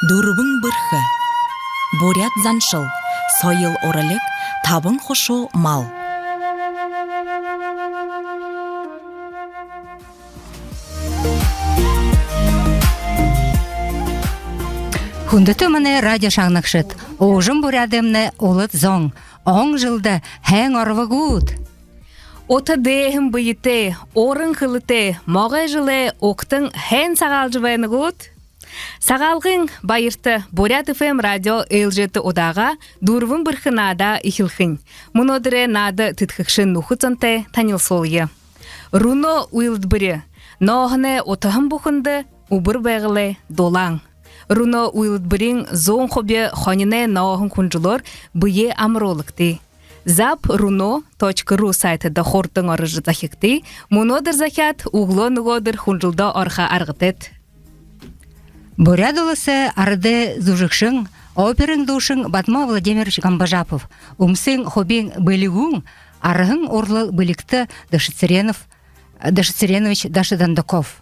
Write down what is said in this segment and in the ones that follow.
Дурбың бұрхы. Борят заншыл, сойыл орылық, табын хошу мал. Хүндөтө міне радио шаңнықшыт. Оғжым бұрядымны олыт зоң. Оң жылды хэң орвы гуд. Ота дэхым бұйыты, орын қылыты, моғай жылы оқтың хэн сағалжы бәйіні гуд. Сағалғын байырты Бурят ФМ радио элжеті одаға дұрвын бірхінада ихілхін. Мұнодыры нады түтхікшін нұхыцынты танил солғы. Руно уйлдбірі, ноғыны отығын бұхынды убыр бәғылы долаң. Руно уйлдбірін зоң қобе қонине ноғын күнжілер бұйе амыролықты. zap.runo.ru сайтыда хортың орыжы захикты, мұнодыр захят углон ғодыр күнжілді орға арғытет. Бурят олысы арды зужықшың, оперың душың Батма Владимирович Гамбажапов. Умсың хобин бөлігің, арығың орлы бөлікті Дашицеренович Дашидандаков.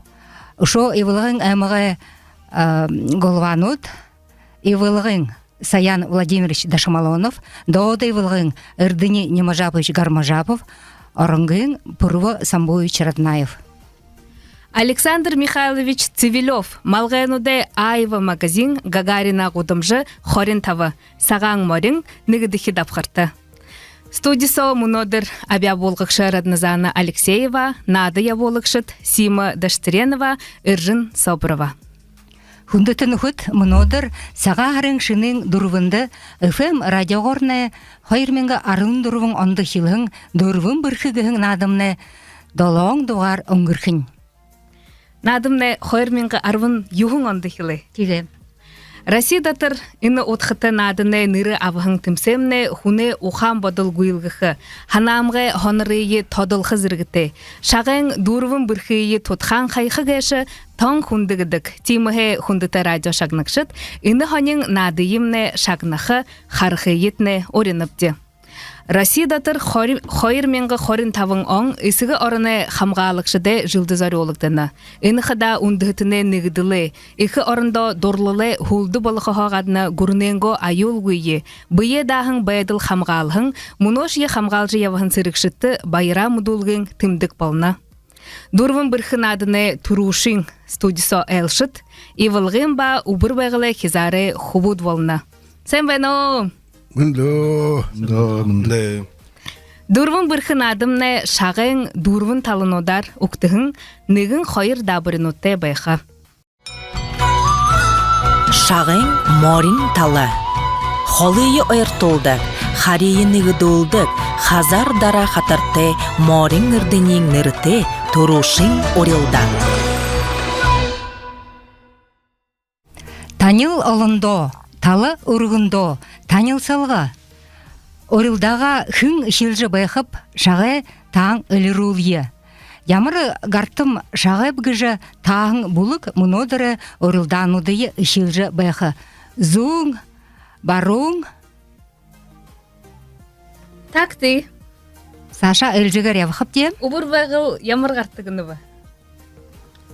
Ушо ивылығың әміғі Голванут, ивылығың Саян Владимирович Дашамалонов, дода ивылығың Ирдыни Немажапович Гармажапов, орыңғың Пурво Самбуевич Раднаев. Александр Михайлович Цивилев, малғайнуде Айва магазин Гагарина ғудымжы хорин тавы, саған морин нігідіхі дапқырты. Студисо мұнодыр абя болғықшы Радназана Алексеева, нады я болғықшыт Сима Даштеренова, Иржин Соброва. Хүндітін үхіт мұнодыр саға арың шының дұрвынды ФМ радиоғорны хайырменгі арын дұрвың онды хилың дұрвын бірхігіғің надымны долоң дуғар оңгірхін. Надымны хайырменгі арвын юғын онды хилы. Тиге. Расидатыр іні отқыты надыны ныры авығын тімсемне хуне ухан бодыл гуйлгықы, ханамғы хонырыйы тодылғы зіргіті, шағын дұрвын бірхейі тұтқан қайқы кәші таң хундыгыдық, тимығы хундыты радио шағнықшыт, іні хонын надыйымны шағнықы хархейетне орыныпты. Расидатыр хайырменгі хорин тавың оң ісігі орыны хамғалықшыды жылдызар олықтыны. Ініқыда үндігітіне нігіділі, ікі орында дорлылы хулды болықы хоғадыны гүрненго айол гүйе, бұйе дағың байдыл хамғалығың, мұнош е хамғалжы явығын сірікшітті байыра мұдулғын тімдік болна. Дұрвын бірхін адыны тұрушын студисо әлшіт, евілғын ба убыр байғылы кезары хубуд болна. Сен бәйно! Мында. Дұрвын бірхін адымны шағын дұрвын талынодар ұқтығын нігін қойыр дабырын өтті байға. Шағын морин талы. Холыйы ойыртылды, харейі нігідулдық, хазар дара қатарты морин үрдінен нірті тұрушын орылда. Танил олындо, талы ұрғындо, танил салға. Орылдаға хың шилжі байқып, шағы таң өлірулие. Ямыры ғартым шағы бұғыжы таң бұлық мұнодыры орылданудығы шилжі байқы. Зуң, баруң. Так ты. Саша өлжігір явықып дем? Убыр байғыл ямыр ғарттығыны ба?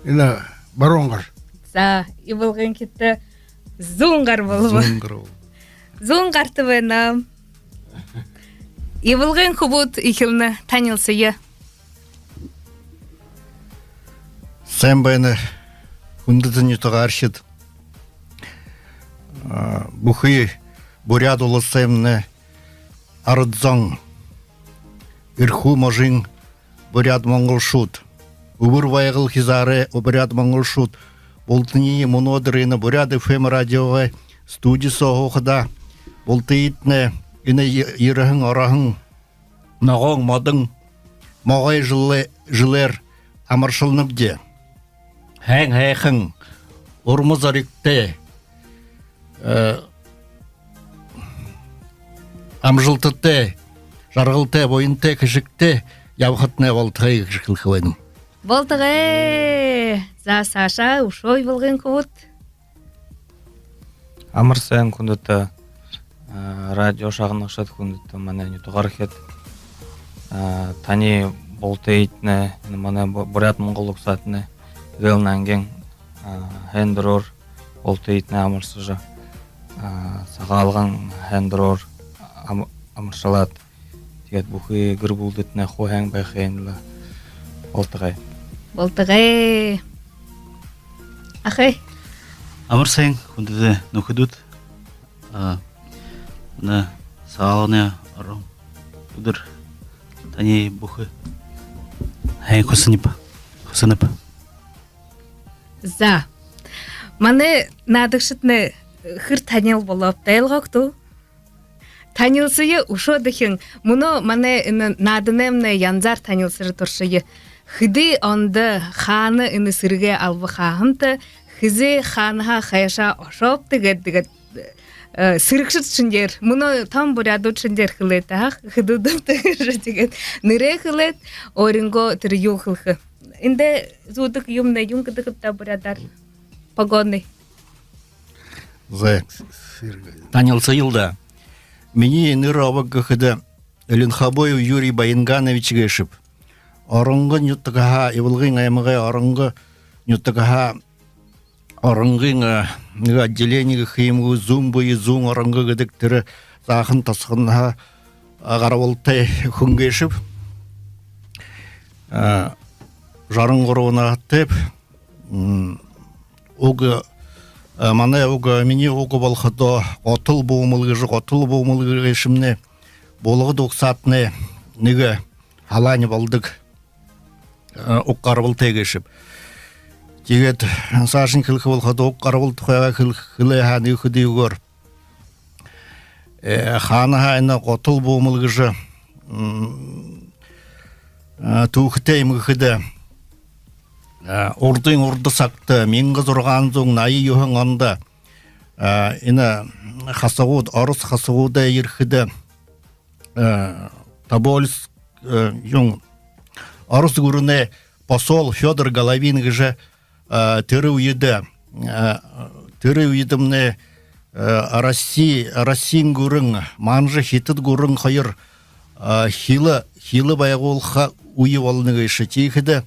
Ина бароңғар. За, ивылғын кетті зуңғар болы ба? Зуңғарты бәйна. Ивылғын құбыт ихілні танилсыйы. Сән бәйні хүндітін етіға аршет. Бұхы Бурят олысымны арыдзаң. Ирху можин Бурят Моңғыл шут. Убыр байғыл хизары Бурят Моңғыл шут. Болтыни мұнодырыны Бурят ФМ радиоға студисо оғыда. Болтыйтны ине еріғің орағың нағың мадың мағай жылер амыршылынып де. Хэң ұрмызарикте амжылтыте, жарғылте, бойынте, кішікте явқытны болтығай кішікілгі ойным. Болтығай! За, Саша, ушой болғын көт. Амырсайын күндіті радио шағынықшат күндіті мәне тұғар кет. Тани болты етіне, мәне Бурят Моңғыл ұқсатыны ғылнанген хендірор олты итне амырсыжы сағалған хәндірор амыршалат тегет бұхы гір бұлдытне хойхаң байхайынлы олтығай. Болтығай. Ахай. Амырсайын, хүндіде нүкідуд. Мұны сағалғыне ұрым. Үдір тәне бұхы. Хәй құсынып. За. Маны надықшытны хыр танил болып дайлғақту. Танилсыйы ұшо дөхін. Мұны маны надынемны янзар танилсыры тұршыйы. Хыды онды ханы іні сырге албы қағымты, хызы ханыға қайша ошоп дігет сырықшы түшіндер. Мұны там бұряду түшіндер қылет ақ, хыдыдым түгірі дегет. Ныры қылет, орынго түрі юл қылқы. Инде зудық юмны юңгыдығытта бұрядар погонный. Танилса йылда. Мені ныры авагы хыды Ленхабоев Юрий Баянганович гешіп. Орынғы нюттығаға, евылғын аймығы орынғы нюттығаға орынғын отделение химгу зумбы зум орынғы гыдықтыры зағын тасқынға ғарабылтай хүнгешіп жарын ғыруына аттеп оғы мана оғы мені оғы балқыды отыл буымылғы ешімне болығы доқсатыны неге аланы балдық оққарыбыл тегешіп. Тегет сашын кілкі болғады оққарыбыл тұқайға кілі ханы үкіді үгір. Ханы хайны қотыл болмылғыжы тұқытай мүхіді. Ордың орды сақты, менгі зұрған зоң найы үйің онда. Хасығуд, орыс хасығуда ерхіді. Таболис юң. Арус гурне посол Федор Головин гже тыры уйды. Тыры уйдымне Россин гурын, манжы хитыт гурын хайыр хилы баяғолға уйы олыны гышы. Тейхіді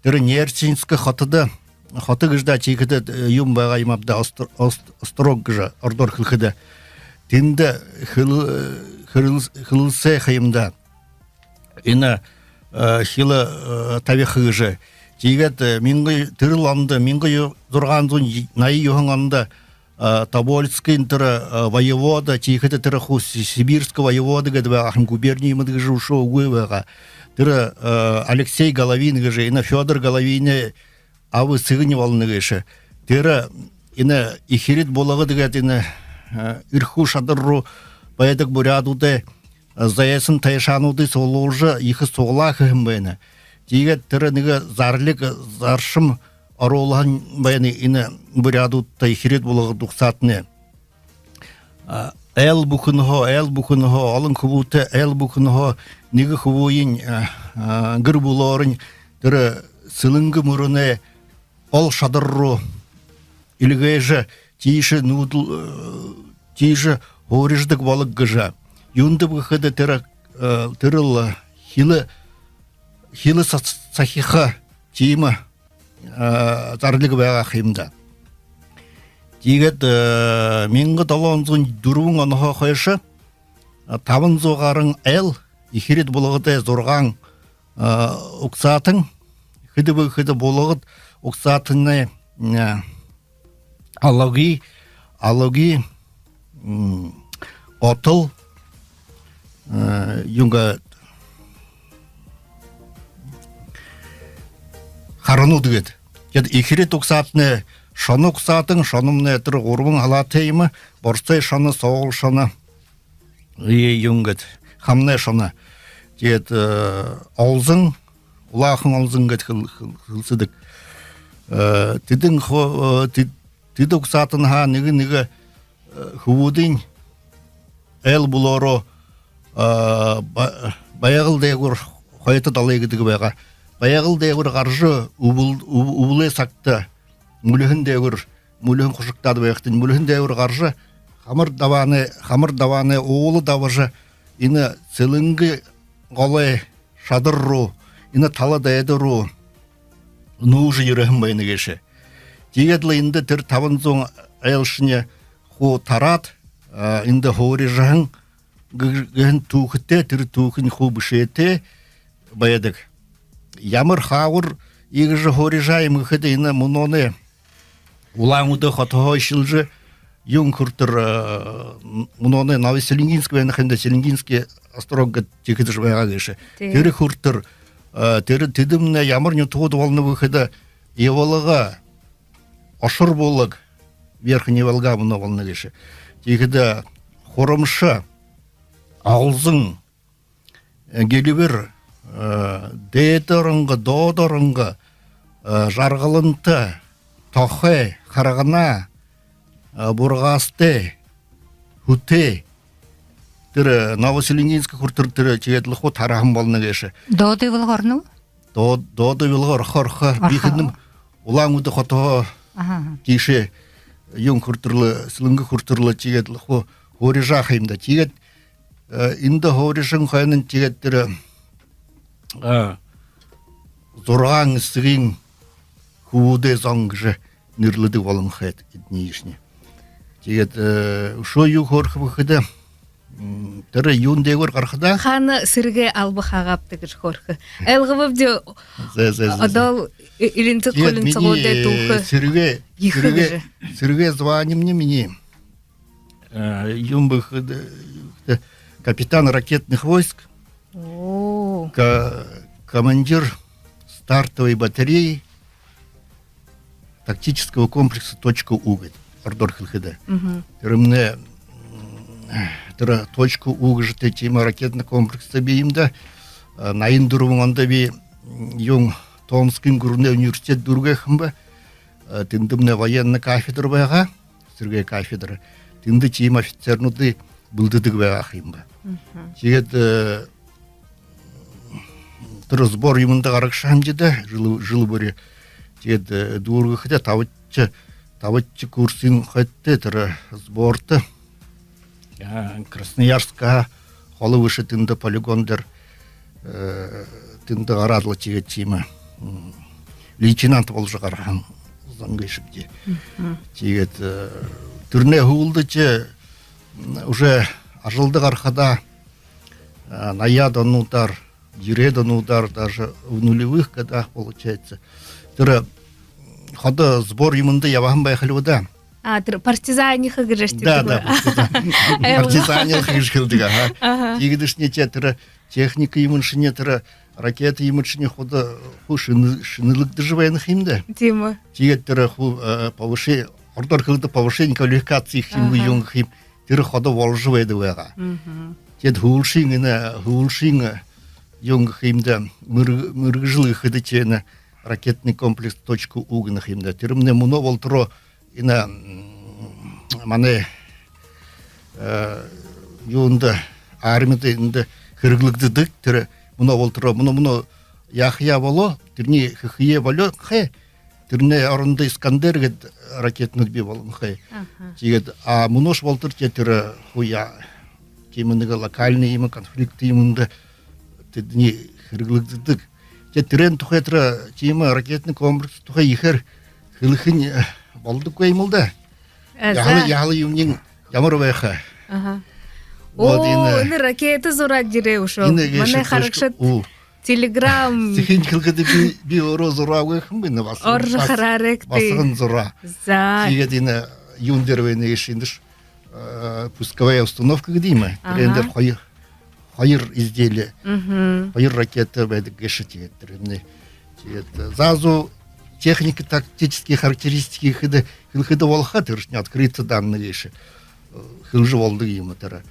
тыры Нерчинскі хатыды. Хаты гыжда тейхіді юм байға имапда острог гжа, ордор хылхыды. Тинді хылысы хайымда. Ина хилы табиқы жы. Тегет минғы тырыланды, минғы дұрған зұн найы үйіңанды Тобольский тыры воевода, тегеті тыры ху Сибирскі воевода гәді бағын губернии мұдығы жы ұшы ұғы баға. Тыры Алексей Головин гәжі, ина Федор Головине авы сығыны валыны гәші. Тыры ина ихирит болығы дегет ина үрху шадырру баядық бұрядуды заясын тайшануды солужы ихы соғла қығым байыны. Тегет түрі неге зарлік заршым аролған байыны ині бұряду тайхирет болығы дұқсатыны. Әл бұқынығы, алын күбуті әл бұқынығы неге күбуын ғыр бұларын түрі сылыңғы мұрыны ол шадырру илгейжі тейші ореждік балық ғыжа. Юнды бұқыды түріл хилы сахиха теймі зарлығы байға қиымда. Тегет менгі далуанзың дүруің анығы қойшы табын зоғарың әл ехерет болығыды зорған ұқсатын хыды бұқыды болығыд ұқсатыны алауги отыл юнга қарыну дегет. Ехерет ұқсатыны шаны ұқсатын, шанымны әтір ғұрбың алатайымы, борстай шаны, соғыл шаны, юнгет, хамны шаны. Дед аузың, улақың аузың гет қылсыдық. Тиді ұқсатын ха, неге хұвудың әл бұлары баяғыл дәгір қойты далайгідігі байға. Баяғыл дәгір қаржы ұбылы сақты, мүліхін дәгір, мүліхін құшықтады байықтың, мүліхін дәгір қаржы, хамыр даваны, оғылы давыжы, ині сілінгі ғалай шадырру, ині талы дәйдіру, нұжы ерігін байыны кеші. Дегедлі инді тір табын соң аялшыне ху тарат инде хорижан ген тухте тир тухин ху бушете баядык ямар хаур игже хорижаем хыды ина муноне улаңуды хатоо шилжы юн куртыр муноне Новоселингинск вен хенде Селингинский острогга тикидж байгагышы тир куртыр тир тидимне ямар нютуд волны выхода еволага ашыр болык верхний Волга муна волны гышы тикида хоромша алзың гелибер дейторынға додорынға жарғылынты тохе қарағына бургасты хуте тірі Новоселингинск құртыр тірі чегетлі ху тарағым болны кеші Доды вылғарну? доды вилғар қарқа бейхінім улаңуды қотығы кеші юн құртырлы сілінгі құртырлы чегетлі ху хори жақайымда чегет инді хоришын қайының чегеттері зорған сығын хууде заңгыжы нүрліді болын қайт етіне ешіне. Тегет шо ю хорқы бұқыды тірі юнде көр қарқыда. Ханы сірге албы қағаптығыш хорқы. Әлгі бөбде адал илінті қолын цығоды тұлқы сірге званимне мені юн бұқыды капитан ракетных войск, командир стартовой батареи тактического комплекса «Точка Угодь». Ордор Хилхида. Мне точку Угожи тема ракетный комплекс беймда на индурум ондаби юн Томский гурный университет дургахмба тиндымне военный кафедра байга Сергей кафедра тинды тема офицернуды булдыдык байгахимба. Тегет сбор юмында қарақшам деді жылы бөрі тегет дургы хыда тавытчы курсын хытты тірі сборты Красноярска қолы выше тынды полигондер тынды қарадлы тегет тема лейтенант бол жағарған заңгайшыпте тегет түрне хуылды уже ажылдық арқада наядан удар, ередан удар, даже в нулевых годах получается. Тыры ходы сбор юмынды ябағын байқылуыда. Тыры партизани хыгырышты. Да, партизани хыгырышкылдыға. Егідішіне тыры техника юмыншыне тыры ракета юмыншыне ходы шынылықты жывайны химді. Тема. Тегет тыры повышение, ордор кылды повышение квалификации химгі юн хим. Тыры ходы волжывайды вайға. Тет хулшиңы юнг химда мыргжилы хыдычена ракетный комплекс «Точка Угна» химда. Тирмне муно волтро ина мане юнда армияда инде хырглыкты дык тире муно волтро муно яхья воло тирни хие воло хе тирне орында Искандер ракетный би волон хе. Тигет а мунош волтыр тире хуя именно локальные именно конфликты именно не хырглыдык. Те трен тухетра тема ракетный комплекс туха ихер хылхын болду коймулда. Яхалы юмнин ямырвайха. О, ракеты зурак дире ушо. Мане харакшат телеграм. Техникалгады би оро зурагых мына бас. Оржы хараректы. Басын зура. За. Тигедина юндервейне ешиндиш. Пусковая установка гдима. Трендер хайыр изделия. Хайыр ракета бәді гешеті. Зазу техника тактические характеристики хылхыды волха тырышне открыться данные еші. Хылжы волды ема тара.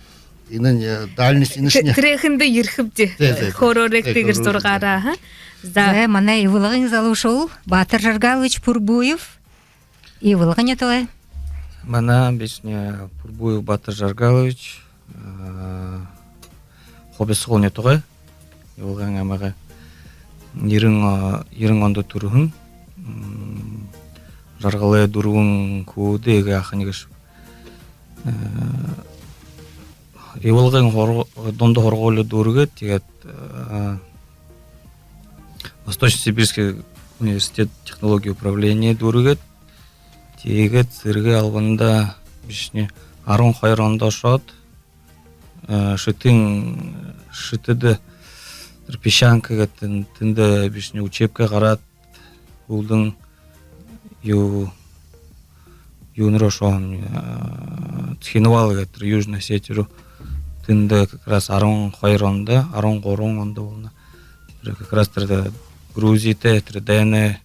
Инын дальность инышне. Трехінді ерхіпте. Хороректігір сұрғара. Мана ивылығын залушыл Батыр Жаргалыч Пурбуев. Ивылығын етілі. Мана бешне Пурбуев Батыр Жаргалыч хоббесі қолын етуға ивылығын әміға ерің онды тұрығын Жарғалы дұрығын көді еге ақын егішіп ивылығын донды хорғолы дұрығы тегет Восточно-Сибирский университет технологии управления дұрығы Тегет сырге алғанда бишне арон хайронда шот. Шытыды пешанкаға тінді бишне учебка қарат. Улдың юнро шоғын Тхинвалға Южный Осетию тінді как раз арон хайронда, арон горон онда болна. Как раз Грузияте, Дәне,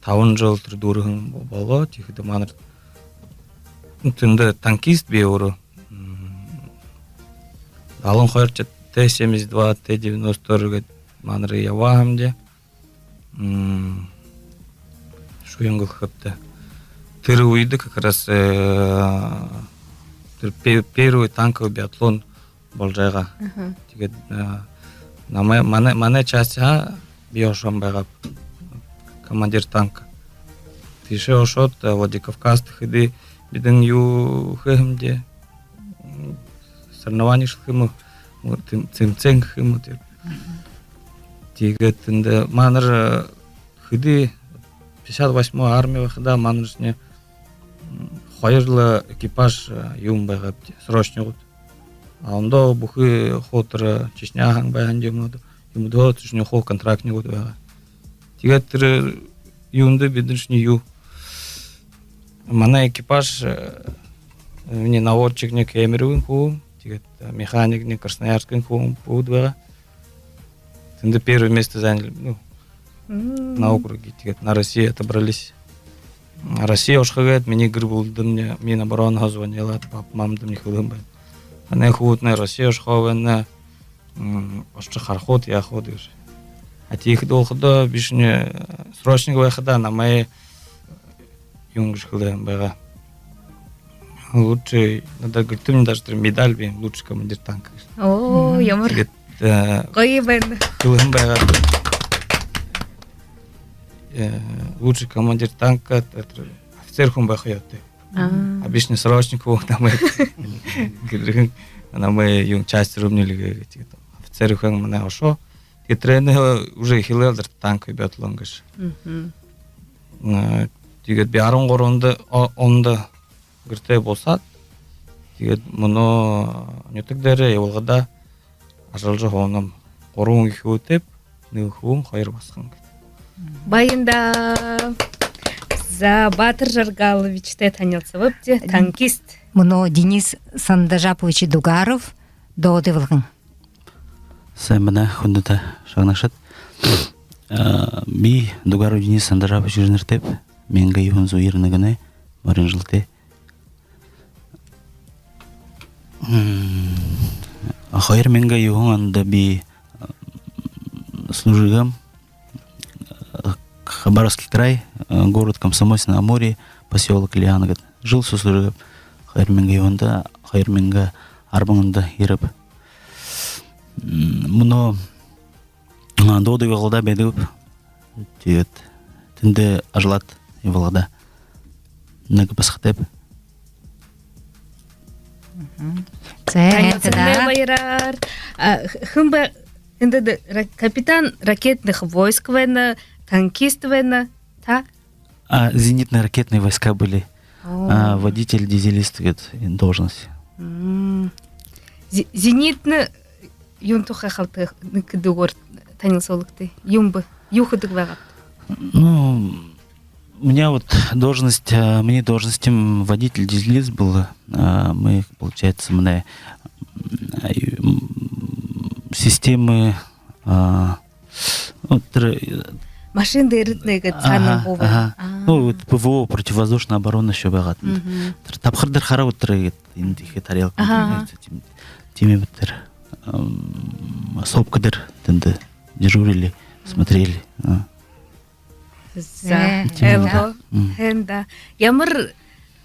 Тавын жыл дұрығын болу, тихіді маныр. Тінді танкист бе ұры. Алын қойырчы Т-72, Т-94 маныры явағымде. Шуянгыл қыпты. Тыры уйды как раз первый танковый биатлон бол жайға. Мане частиға биошам байғап. Командир танка. Тише ошот Владикавказды хиди биден ю хэмде соревнований шылхымы цимцен хымы тиге тінде маныр хиди 58-й армия хида манырсне хайырлы экипаж юм байғап срочный год. А онда бухы хотыр Чечняхан байған юмды чечня хол контрактный год байға. Тигет юнды бидишни ю. Мана экипаж мне наводчикник Эмировин ху, тигет механикник Красноярскин ху пудва. Тинде первое место заняли, на округе, тигет на России отобрались. Россия уж хагает, мне грибул мне Минобороны звонила, пап мам дым не худым бы. Она худо на Россия уж хавена, уж хархот я ходишь. А тих долго бишне срочник выхода на мои юнгшхлы бага. Лучший, надо говорить, ты мне даже медаль бе, лучший командир танка. О, ямар. Гойбен. Хлым бага. Лучший командир танка, это офицер хумбахаяты. А бишне срочник на мои на мои юнг части рубнили офицер хум на ошо. И тренер уже хилел танковый биатлон гаш. Тигет биарон горонда онда гырте болсат. Тигет муно нетегдере еволгада ажалжы хоным горун ихутеп нылхум хайыр басқан. Байында за Батыр Жаргаловичте танылса вепте танкист. Муно Денис Сандажапович Дугаров доды вылгын. Сәміне хүндіті шағнақшат. Би Дугаров Денис Сандажапович жүрініртеп, менгі юхынзу ерінігіні марин жылте. Хайыр менгі юхын анда би служигам Хабаровский край, город Комсомольский на Амуре, поселок Лиангат. Жил со служигам. Хайыр менгі юхында, хайыр менгі арбаңында еріп. Мұны доды валда бедіп, тегет, тінде ажлат валда. Нәгі басқытеп. Танцевне байрар. Хымба инде капитан ракетных войск вена, танкист вена, та? Зенитные ракетные войска были. Водитель, дизелист, должность. Зенитный юнтуха халты никдугор танилсолыкты. Юмбы, юхудык вагап. Ну, у меня вот должность, мне должностью водитель дизелист был. Мы, получается, мне системы машин дырытныгы цаным бова. Ну, вот ПВО, противовоздушная оборона еще багат. Тапхырдыр хара утры индихи тарелка. Теми бутыр. Сопкадыр тенді дежурили, смотрели. За элго хенда. Ямар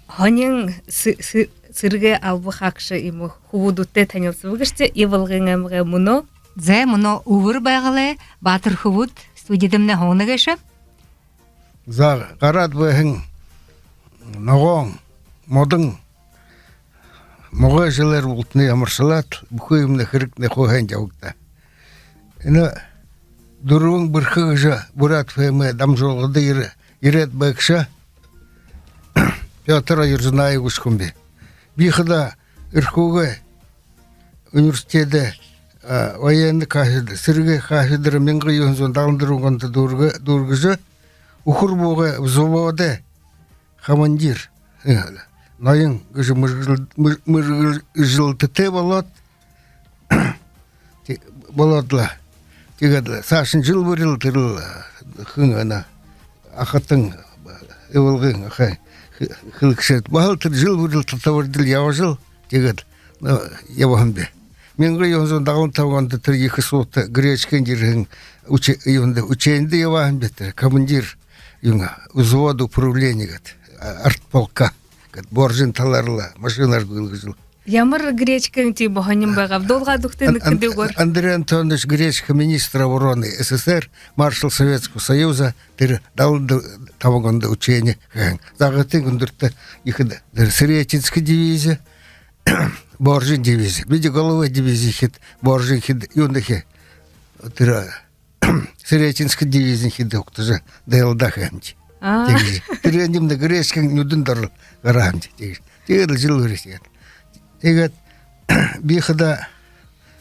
хонин сырге албы хакшы иму худутте танылсы выгыште ивылгыңамға мұно. Зе мұно увыр байгылы Батыр Хувуд студиядымна хоны кеші. За қарат бөхін ноғон, модың моға жылар ұлтыны амырсылат, бұқойымны қырықны қойған жауықта. Іні дұруың бір қығыжа бұрат фәймі дамжолғыды ерет бәкші Петр Юрзунаев Гушкумбе. Бихада Ирхуга университеті военный кафедра, Сергей кафедра менгі юнзон дағындыруғанды дұрғызы, ұқырбуға взвода командир. Найын күші мұрғылты боладла. Тегадла. Сашын жыл бұрыл тұрыл қыңына ақытың евылғың қылықшет. Бағылтыр жыл бұрыл тұтавырдыл яважыл. Тегад. Явахымбе. Менгі юнзон дағын тауғанды тұр екі соты гречкен жерін учейінді явахымбе. Командир взвода управления артполка. Боржин таларла, машинар гылгызыл. Ямар гречкаң ти боханим бага долга дуктен кидегор. Андрей Антонович Гречка, министр обороны СССР, маршал Советского Союза, тир дал таваганда учение. Загаты гундурта ихда. Сретинская дивизия, Боржин дивизия. Види головой дивизии хит, Боржин хит юндахе. Тир Сретинская дивизия хит доктажа дайлдахамти. Тир немда Гречка нюдын дарл гарамти. Тир жил выресет. Егет бихада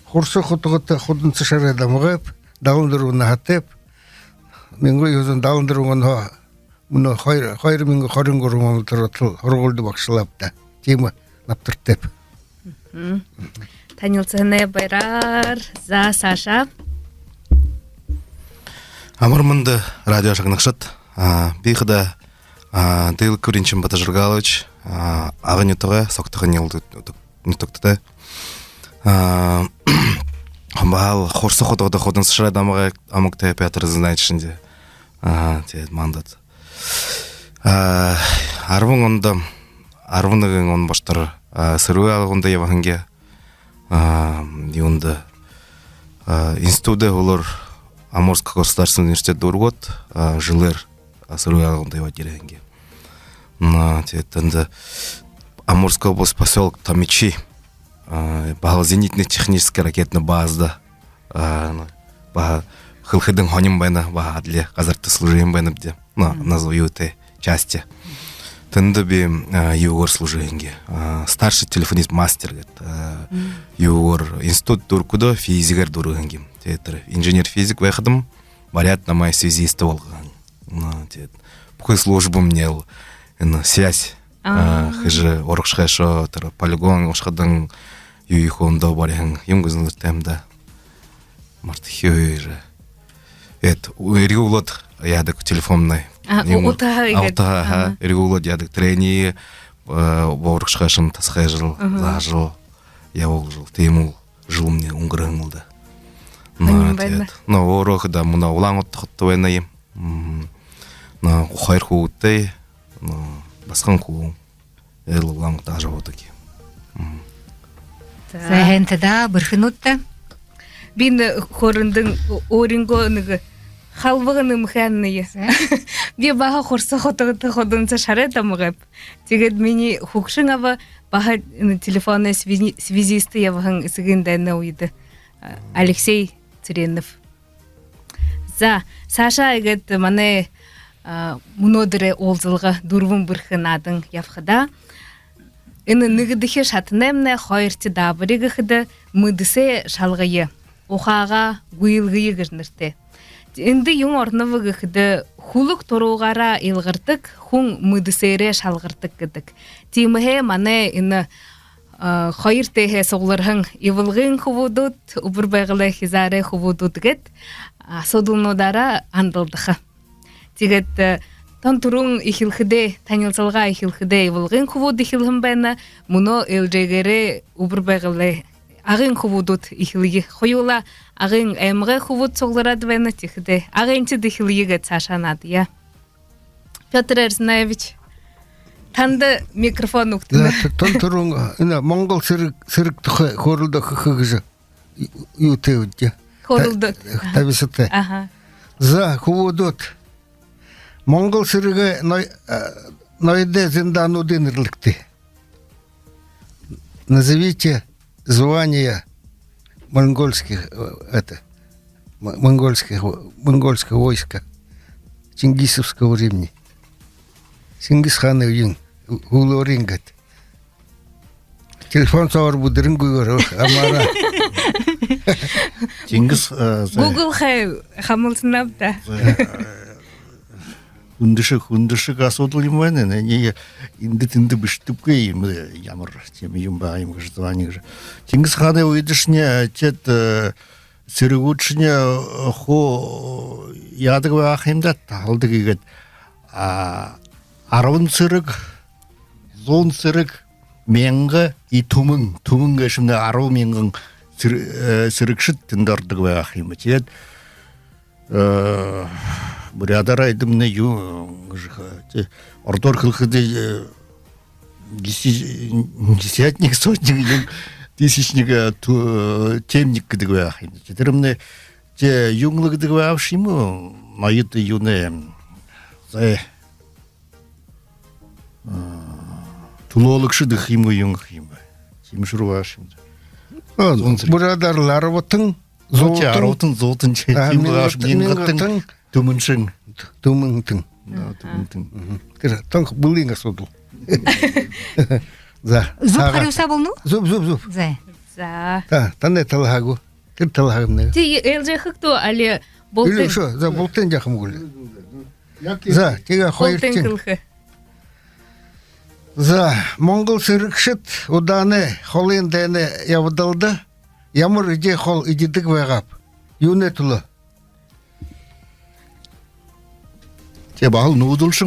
хурсы хутугыты худынсы шарада мұғып, дауындыруына хаттеп, менгі өзін дауындыруына мұны қайры менгі қарын көріңі тұрытыл, ұрғылды бақшылапта, темі наптыртеп. Танилцыны байрар, за Саша. Амырмынды радио жағынықшыт, бихада Дыл Куринчин Батажыргалович, ағын етіға соқтығын елді нутуктыда. Бағал хорсы хотуғыда ходын сышыр адамыға амукта Петр Знайчынде. Тед мандат. Арвын онда, арвынығын он баштар сыруы алғында евахынге. Дионда институты олар Амурский государственный университет дұрғыт, жылыр сыруы алғында евахынге. Тед Амурская область, поселок Томичи, бағал зенитно-техническая ракетная база, хылхыдың хоним байна, баға адле, қазарты служием байна бде, назову этой части. Тынды би югор служиенге. Старший телефонист мастер, югор институт дуркудо физикер дургенге. Инженер-физик выходом, варят на моей связисты волган. Пухой службу мне связь. Хыжы орықшыға шо, полигон, ұшқадың юйық онда барың, емгізіңдір тәмді. Марты хүйі жы. Регулот ядық телефонной. Аутаға регулот ядық трени, орықшыға шын тасқай жыл, за жыл, я ол жыл, теймул жыл мне ұңғырың ұлды. Орықы да мұна олаң ұттықытты вайнайым. Қайыр қуыттай, басқан қуым. Элулам даже вот такие. Сәхентіда бірхінутта. Бин хорындың оринго ныгы халвығыны мұханныйы. Би баға хорсы хотығыты ходынса шарет амығып. Тегет мені хукшың авы баға телефонны связисты явығын ісігіндәні ойды. Алексей Цыренов. За, Саша егет маны мұнодыры олзылға дұрвын бірхінадың явқыда. Ины ныгыдыхе шатынемне қойырты дабырығы қыды мұдысе шалғайы, оқаға гуйлғайы гірнірті. Инді юң орнывығы қыды хулық торуғара илғыртық, хуң мұдысере шалғыртық қыдық. Тиміге маны ины қойыртеге соғлырғын евылғын құвудут, ұбыр байғылы хизары құвудут гет, содылнодара андылдықы. Тегет тан турун ихилхиде, танилцалга ихилхиде евылғын құвуд ихилхын бәні, мұны елжегері ұбыр байғылы ағын құвудут ихилгі. Қойула ағын әмгі құвуд соғлырады бәні тихіде. Ағынчы дихилгі Сашанады, я. Петр Эрзнаевич, танды микрофон ұқтыны. Тан турун, Монгол сырық тұқы қорылды қықығызы ютеуді. Қорылды. Табисыты. За құвудут. Монгол сырығы найде зиндану дынырлыкты. Назовите звания монгольских войска Чингисовского времени. Чингисхан Юн Улоринgat. Телефон сауыр будырын гугар амара. Теңгіз Google хамылсынап да. хүндішік асудыл емені, не инді біштіпке емі ямыр темі емба емгі жыдываның жы. Теңгіз қаны өйдішіне тет сірігутшіне хо ядығы ақымда талды кегет. Арвын сірік, зон сірік, менгі и тумың кәшімді ару менгің сірікшіт тіндардығы ақымы. Тет Бурядар айдымны ордор кылхыды десятник, сотник, тысячник темник кыдыгы ахим. Тетерімні те юңлы кыдыгы авшимы, майыты юны тулолықшы дыхимы юңхимы. Тимшыру ашимды. Бурядарлар вотың, Золотын, золотын, Тың. Тумыншың. Тумыңтың. Тыңқ бұлыңа содыл. Зуб қарыуса болну? Зуб. Зай. За. Таны талғағу. Тір талғағым. Ти элже хыкту али болтын. Или шо, за болтын жақым гулі. За, тега Болтын қойыртын. кылхы. За, Моңғол сырықшыт уданы холын дәні явдалды. Ямыр иде хол идедік вағап. Юне тұлы. Те бағыл нудылшың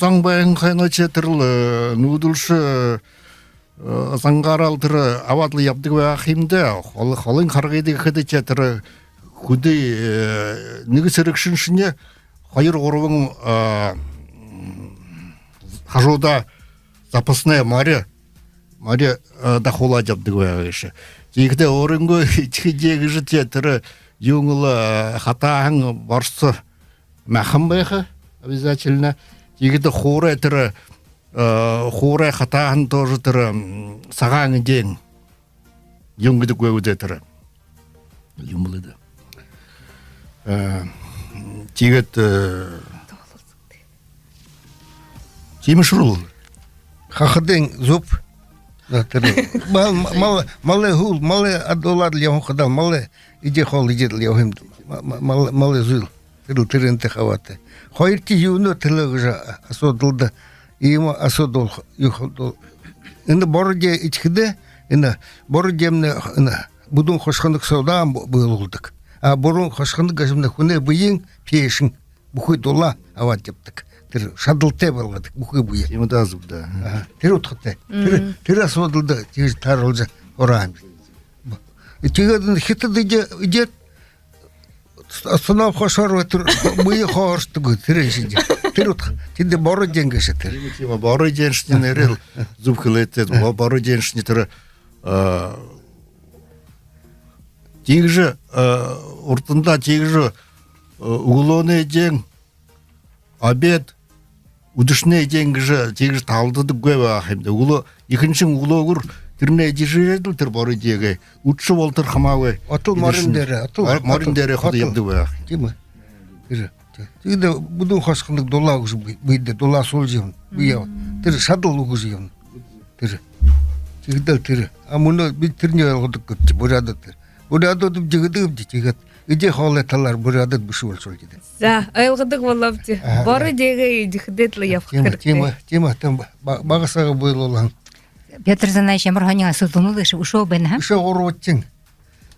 заңбайын қайна четірілі, нудылшы заңғарал түрі авадлы ябдығы ақимді, холын қарғайды қыды четірі күді негі сірікшін шыне қайыр орывың қажуда запасная мария дахола жабдығы бағышы. Тегді орынғы тегігі жыте түрі юңылы хатаң барсы мәхім байқы обязательно. Тегді хорай түрі, хорай хатаң тоже түрі сағаңы ден юңгіді көуді түрі. Юмылыды. Тегді темішірул. Хақыдың зуб. Малы хул, малы адоладыл яғын қадал, малы иде хол идеділ яғым, малы зұл, тірінті қаваты. Қойырти юны тілігі жа асодылды, иема асодыл, юхылдыл. Инді боры де ичкіде, боры демні бұдың қошқындық саудан бұйылғылдық. А борын қошқындық ғажымда күне бұйын пешін, бұхой дола ават дептік. Шадылте болғадық, бұқы бұйы. Темі да зуб, да. Тері ұтқытты. Тері асуадылды, тегі тарылжа орағым. Тегедін хитыды идет, астынап қошар өтір, бұйы қоғыршты көй, тері ішінде. Тері ұтқы. Теді бары денгеші тері. Тема бары деншінен әрел зуб қылетті, бары деншіне түрі тегіжі, ұртында тегіжі ұғылуыны ден, обед, удышне денгіжі, тегіж талдыды көй ақымды. Ұлы, екіншін ұлы ұғыр, түріне дежіреділ түр бары деге. Ұтшы болтыр қамауы. Атыл марындері. Марындері құды ебді көй ақым. Тема. Тегеді бұдың қошқындық дола ұғыз бұйды, дола сол жевін. Бұйау. Тері шадыл ұғыз жевін. Тегеділ тері. А мұны біз түріне алғыдық көпті, бұрады тері. Бұрады өдіп жегеді өпті тегеді. Иде холы талар бұрады бұшы бол сол деді. За, айылғыдық болапты. Бары деге дихдетлі япқырды. Тема, бағысаға бойыл олан. Петр Занаевич, ямар ханяға сылтынулы ұшау бәні, ха? Үше ғору өттің.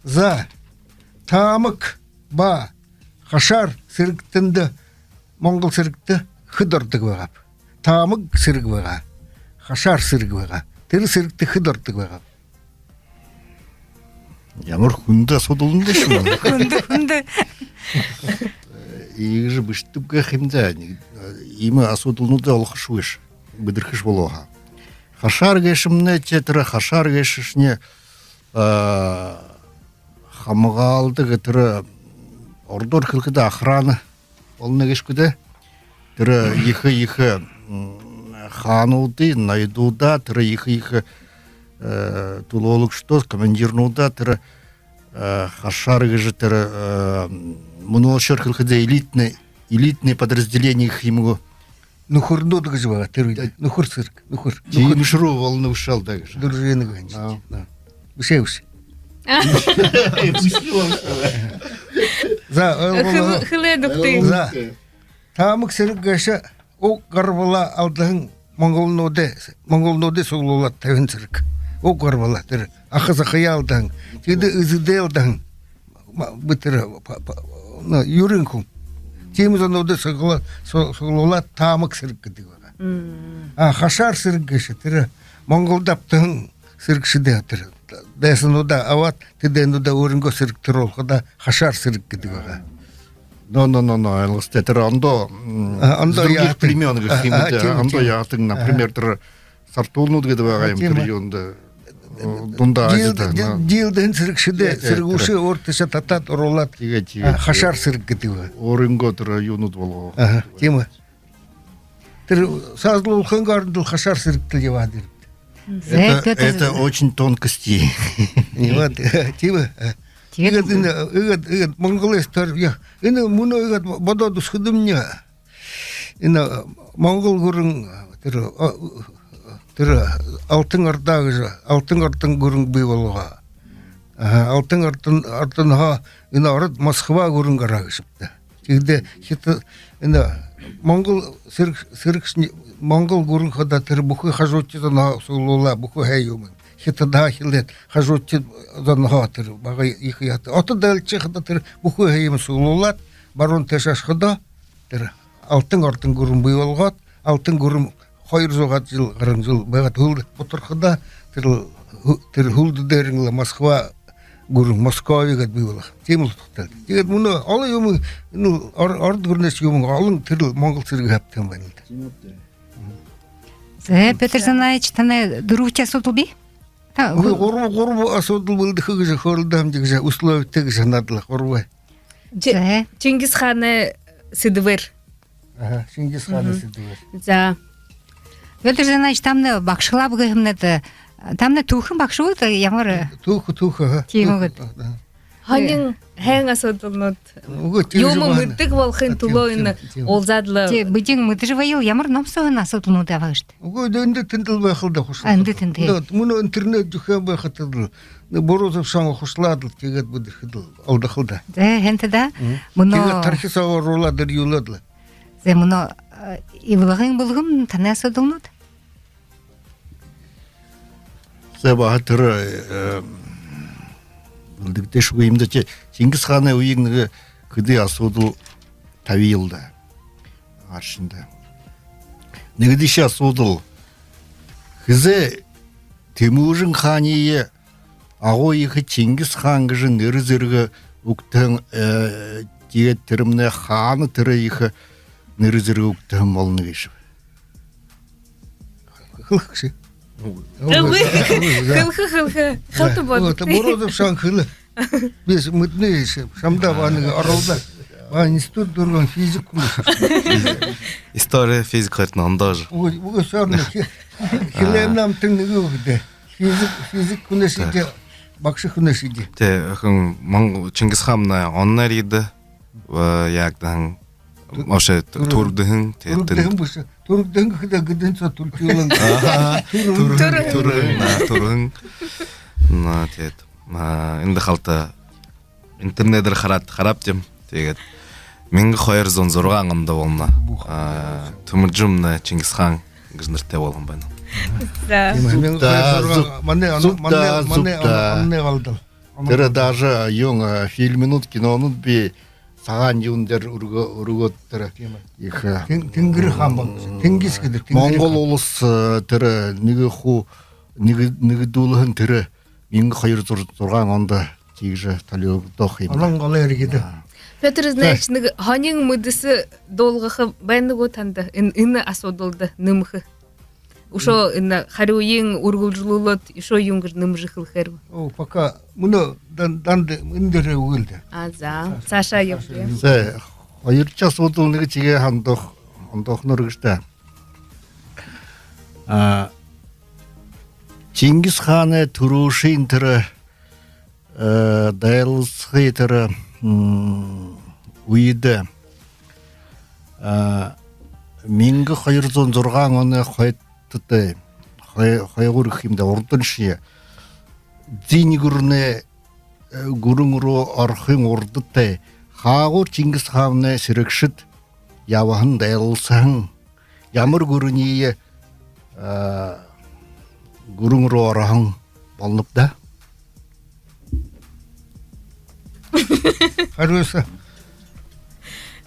За, тамық, ба, қашар сіріктінді, Моңғол сірікті хыдырдық бағап. Тамық сірік баға, қашар сірік баға, тері сірікті хыдырдық бағап. Ямар хүнді асудылын дешім. Күнді. Егіжі бүштіпке қимді. Имі асудылыны да олқыш өш, бүдіркіш болуға. Хашар кешіміне тетірі, хашар кешішіне хамығалды кітірі ордор кілкіді ақыраны олына кешкіді. Тірі екі хануды, найдуда, тірі екі тулолық штос, командирнуда, тірі хашар кеші тірі мұнолшыр кілкіді элитный подразделение химгу нухурну дгжва тырыда. Нухур сырк, нухур. Жиымшыру волны ушал дагыш. Дуржены ганчи. Бишевш. За Хылы дукты. за тамык сырк гаша о гарбала алдын Монгол ноде соглолат тавын сырк. О гарбала тыр ахаза хаялдан. Тиде изделдан. Битер юринкум. Тимза ноде соглолат тамык сырк дигага. Хашар сырк гаша тыр монголдаптын сыркшыда тыр. Десануда ават тиденуда уринго сырк тыролхада хашар сырк дигага. Но, это андо. Андо С других яхтын. племен тем, андо тем. яхтын, например, тыр сартулнут гедвагаем Тема. периодда. Дунда азида. Дилден сыркшыда сыргуши ортыша татат оролат Тига. хашар сырк дигага. Орынго тыр юнут боло. Тема. Тыр сазлул хангардыл хашар сырк тилевадыр. Это очень тонкости. Вот, тема. Игат монголестар я. Ина муно игат бодо схудымня. Ина монгол гурын тыр алтын ортын гурын биволга. Алтын ортынга ина орат Москва гурын гарагышыпты. Тигде хиты ина монгол монгол гурын хада тыр бухы хажотчыдан сулула бухы хайюмын. Хита да хилет хажотчы дан хатыр бага ихят. Аты дальчы хада тыр бухы хайюмын сулулат барон тешаш хада тыр алтын ортын гурын биволгат алтын гурын хайыр зогат жыл гырын жыл багат хул потурхада тыр хулды дерингле Москва гурын Москваға биволга. Темыл туктал. Дегет муну алы юмы ну орд гурнес юмы алын тыр монгол сыргы хаптан банылды. Петр Занаевич тане дуруча сотулби? Горбу асудыл булды хыгы хордам дегже условия тегже надла горбу. Чингис ханы сидвер. Шингис ханы сидвер. За. Петр Занаевич тамны бакшылап гымнады. Тамны тухын бакшылы ямыр. Туха. Тимогыт. Ханин хэн асудылнут. Юмы мыртык волхын тулойны олзадлы. Те бидин мытыжвайыл ямыр номсогын асотулну давашт. Угу дөнде тындыл бахылда хуш. Анды тынды. Да, муну интернет духам бахатыдыл. Борозов шаңы хушладыл тегет буды хыдыл алдахылда. Хенте да. Тегет Муно тархисава роладыр юладылы. муно ивлагын булгым тане асотулнут. Себа тыр Дыктеш уйымда Чингис ханы уйыгныгы кыды асудыл тавиылда. Аршында. Нигдише асудыл. Хызе Тимужин хание агойыхы Чингис хангыжы нырызыргы уктын тиет тырымны ханы тырыйыхы нырызыргы уктын молны вешіп. Хылхши. Хылхы. Хылты Вот, Борозов шаң хылы. Без мытны шамда ваны аралда. Институт дурган физик кулы. История физика нандаж. Буга сарны хилемнам тыңныгы угды. Физик күнесиде бакшы күнесиде. Те монгол Чингис ханна оннар иде. Ягдан Оше турдын Турдын кыда гыдын са турчулын. Турын. На тет. Инде халта интернеттер харап дем. Тегет. Менге хайыр зон зоргаңымда болна. Тумыржымна Чингис хан гыжнырте болгон бана. Мане калдыл. Тыры даже юң фильминут кинонут би саған юндер урготтыр. Их Тингир хан бол. Тингис кедир. Монгол улус тыры ниги дулыхын тыры менге хайыр зорган онда тигже талио дохим. Алан калай эргиде. Петр Знаевич, ханин мыдысы долгахы бәнді танды, инны асодылды, нымхы. Ушо инна харуйын ургулжулулот, ишо юнгыр нымжы хылхэр. О, пока муну данды индере угылды. Аза, Саша ёпты. Сэ хайырча содылныгы чиге хандох нургышта. Чингис ханы турушин тыры дайлысхы тыры уйды Мингы хайырзон зоргаң оны хайтты хайгур химде ордыншие. Зини гурне гуруңру архын ордыты хагур Чингис ханны сирекшит явахын дайлсаң ямыр гуруние гуруңру арахын болнып да. Харюса.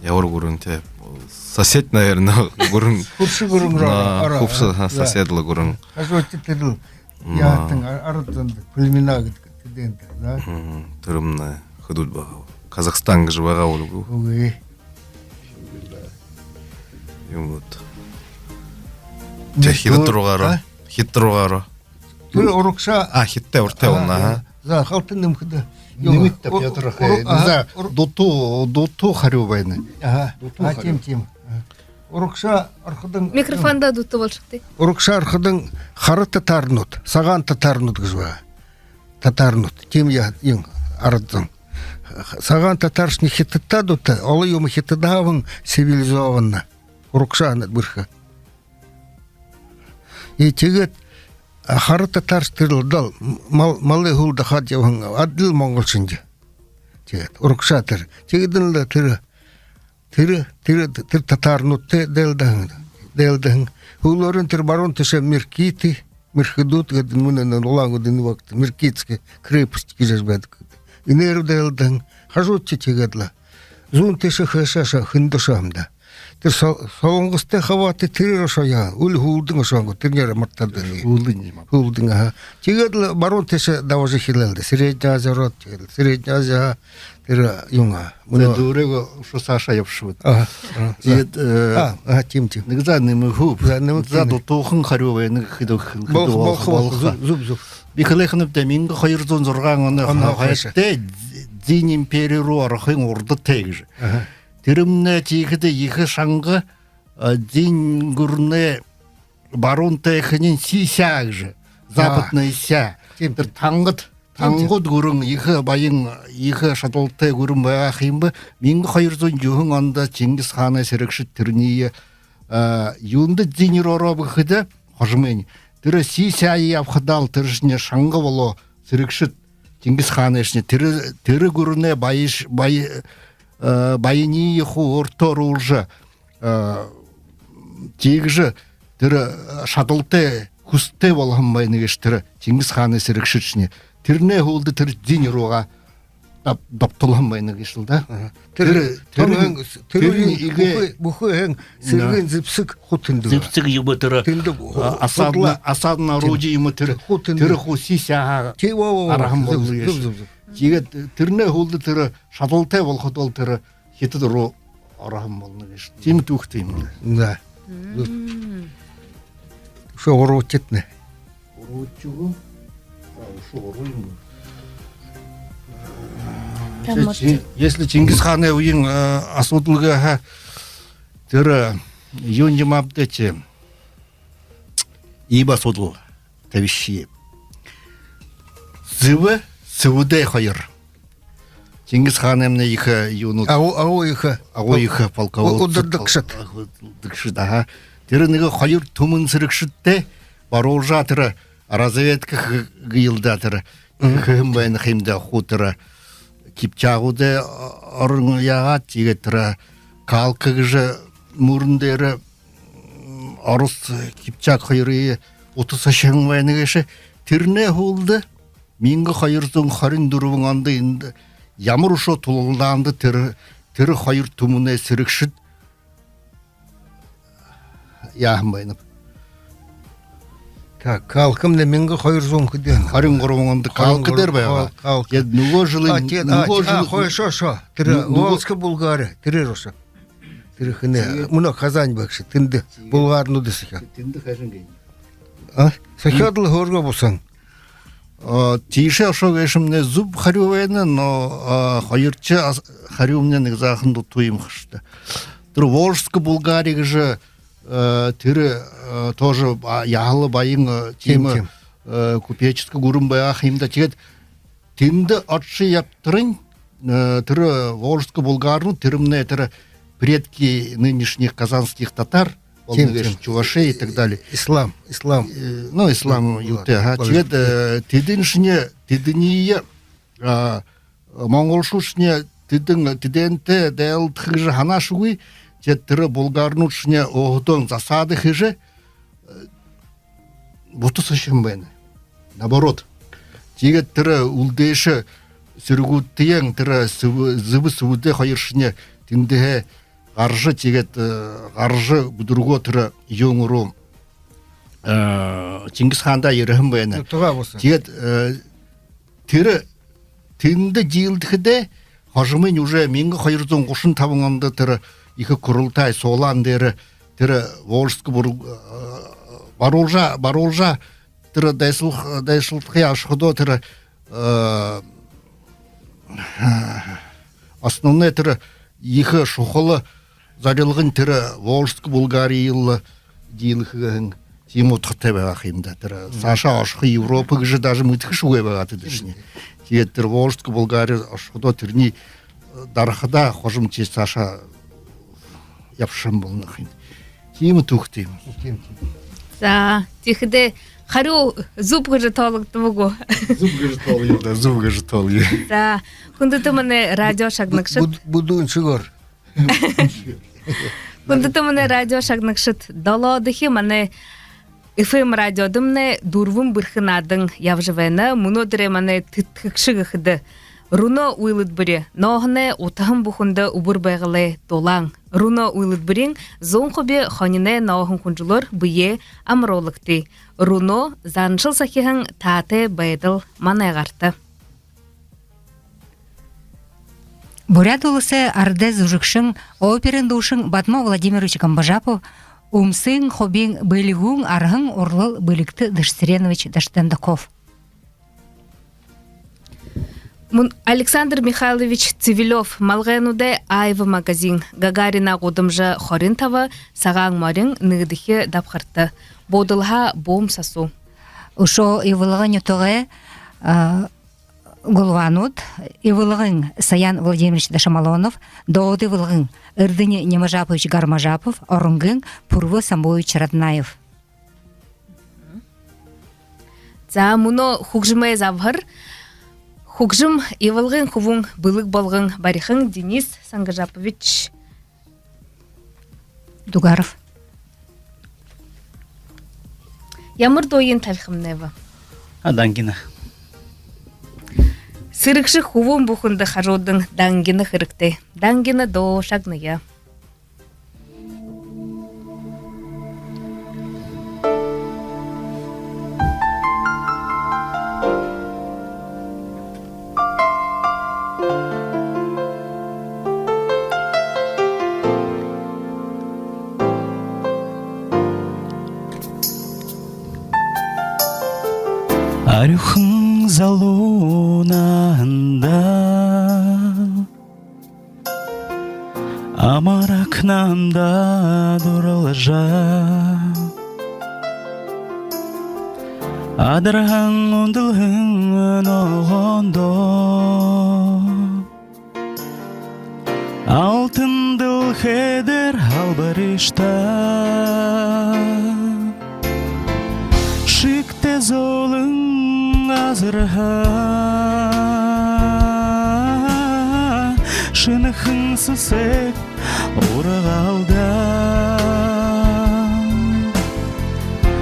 Явор гурун те сосед, наверное, гурун. Курсы гурун ара. Купсы соседлы гурун. Ажоти тедил. Яатын арытын племена гиден да. Тырымна худут багау. Казахстанга же багау лугу. Ой. Юмут. Те хитругаро. Хитругаро. Төр урукша. Хитте урте онна. За халтын хыда. Немитте Петр Хай. За доту харюбайны. Ага. Тим. Урукша архыдын. Микрофонда дутты болшыкты. Урукша архыдын хары татарнут. Саган татарнут гызва. Татарнут. Тим я ин арыдын. Саган татаршны хитта дута. Олы юмы хиттадавын цивилизованна. Урукша анат бырха. И тегет хары татарш тырылдал. Малы хулда хат явын. Адыл монголшынды. Тегет. Урукша тыр. Тегедін да тыры. Тыр татарнутты делдahın. Уларын тыр барон тыша Меркиты, Мерхидут гадын мунан улангу дын вакыт Меркитский крепость кижешбедик. Инер делдahın. Хажутчы тегедла. Зун тыша хэшаша хындышамда. Тыр солонгысты хаваты тыр ошая. Ул хулдың ошангу тырнера мартадын. Хулдың аха. Тегедла барон тыша даважы хилелді. Средняя Азия рот тегедла. Средняя Азия тыр юнга. Дурего что Саша yapшыт. Тим. Нигзаны мы губ. За дотухын харюбайны хидох. Зуб. Бихалехнып да мингы хайырзон зоргаң оны хайтте Зин империяру архын орды тегж. Тирымне тигиде ихы шаңғы Зин гурне барон технин сисягж. Западный ся. Тир Таңғыт гурың ихы байын ихы шатылты гурың бая химбы мингы хайырзон юхын анда Чингис ханы серекшит тирние юнды зинир оробы хыды хожмень. Тиры сисяй апхадал тиршне шаңғы боло серекшит Чингис ханы шне тиры гурне байыни ху ортор улжы тегжі тиры шатылты хусты болған байны кештірі Чингис ханы серекшит шне. Тирне хулды тир динеруга даптылған байны кешілді. Тирин иге бухы сыргын зипсик хутынды. Зипсик юбы тирі асадын орудие ему тирі хуси сяға арахым болды кешілді. Жеге тирне хулды тирі шатылтай болхыд ол тирі хеті дұру арахым болды кешілді. Теми туқтайым. Да. Шо орутетне. Орутчугу? Если Чингис ханы уин асудылга тыры юнди мабдете иба судыл тавищи зывы сывыдай хайыр Чингис ханы ихы юну ихы полковод удырдыкшыт тыры ныгы хайыр тумын сырыкшытте баролжа тыры разведка гылдатыр хэмбэн хэмдэ хутра кипчагуде орын яга тигетра калкыгы мурындеры орус кипчак хайры 30 шаңвайныгышы тирне хулды мингы хайырдың харин дурубың анды инде ямар ушо тулулданды тиры хайыр тумуне сирикшит яхмайнып. Калкымда мингы хайырзон кыден. Харин гуруманды калкы дер бая. Ед nugo жылы. Шо. Тиры Волжска Булгары. Тиры роша. Тиры хыне. Муна Казань бакшы. Тинди Булгар нудысыка. Тинди хажынгай. Сахадлы хорга болсан. Тише шо гешимне зуб харювайны, но хайырчы харюмне нигзахын дутуим хышты. Тиры Волжска Булгария же тиры тоже яғылы байын темі купеческі гурым бая химда тегет тинді атшы яптырын тиры Волжска Булгарну тирымне тиры предки нынешних казанских татар Волновеш, Чувашия и так далее. Ислам. Ну, ислам юте. Тигет тидиншне, тидиния, монголшушне, тиденте, дел тхыжы ханашуи, тетірі болгарнушне оғытон засады хыжы, бұты сышын бәні. Наоборот, тигет тірі улдейші сүргуттияң тірі зыбы сывыды хайыршыне тіндіге қаржы тигет қаржы бұдырго тірі еуңыру Чингис ханда ерігім бәні. Тұға болсын. Тигет тірі тінді дейілдігі хажымын уже менгі хайырзон қошын табыңанды тірі екі құрылтай солан дері тірі Волжскі баролжа тірі дайшылтқи ашқыдо тірі основной тірі екі шұқылы зарылғын тірі Волжскі Булгариялы дейілігі тему тұқтай бәға қиымда тірі Саша ашқы Европы күжі даже мүтікі шуғай бәға тедіршіне тегет тірі Волжскі Булгария ашқыдо тірні дарқыда қожым те Саша япшым болны қиын тему тұқтайым За, тихде хару зуб гыжы толықты бұғы. Зуб гыжы толы. За, күндіті міне радио шагнықшыт. Будуын шығыр. Күндіті міне радио шагнықшыт. Даладығы міне FM радиодымне дурвым бірхінадың явжывайны, мұнодыре міне түткікшігіхіді. Руно уйлыт бірі, ноғыны отағын бұхынды ұбыр байғылы долаң. Руно уйлыт бірін, зон құбе қанине ноғын күнжылыр бұйе амыролықты. Руно заншыл сақиғын таты байдыл манайғарты. Бурят улысы арды зужықшың, оперын душың Батма Владимирович Камбажапов, умсың хобин бөлігің арғың орлыл бөлікті Дашсиренович Даштендаков. Александр Михайлович Цивилев малғайнудай айвы магазин Гагарина ғудымжы Хоринтава сағаң марин нығдығы дапқырты. Бодылға бом сасу. Ушо ивылығын ütіғі Гулванут, ивылығын Саян Владимирович Дашамалонов, доуды ивылығын Ирдыни Немажапович Гармажапов, орыңғын Пурвы Самбович Раднаев. За мұны хугжымай завғыр, Хугжым евылғын хувың бұлық болғын барихын Денис Сангажапович Дугаров. Ямыр дойын талхымневы. Дангина. Сырықшы хувың бұхынды қарудың дангені қырықты. Дангені до шагныя. Арюхың залунанда Амаракнамда дуралжа Адырғың ондылғың оғондо Алтындыл хедер албарышта Шикте золың азырға Шынықың сысек ұрығалда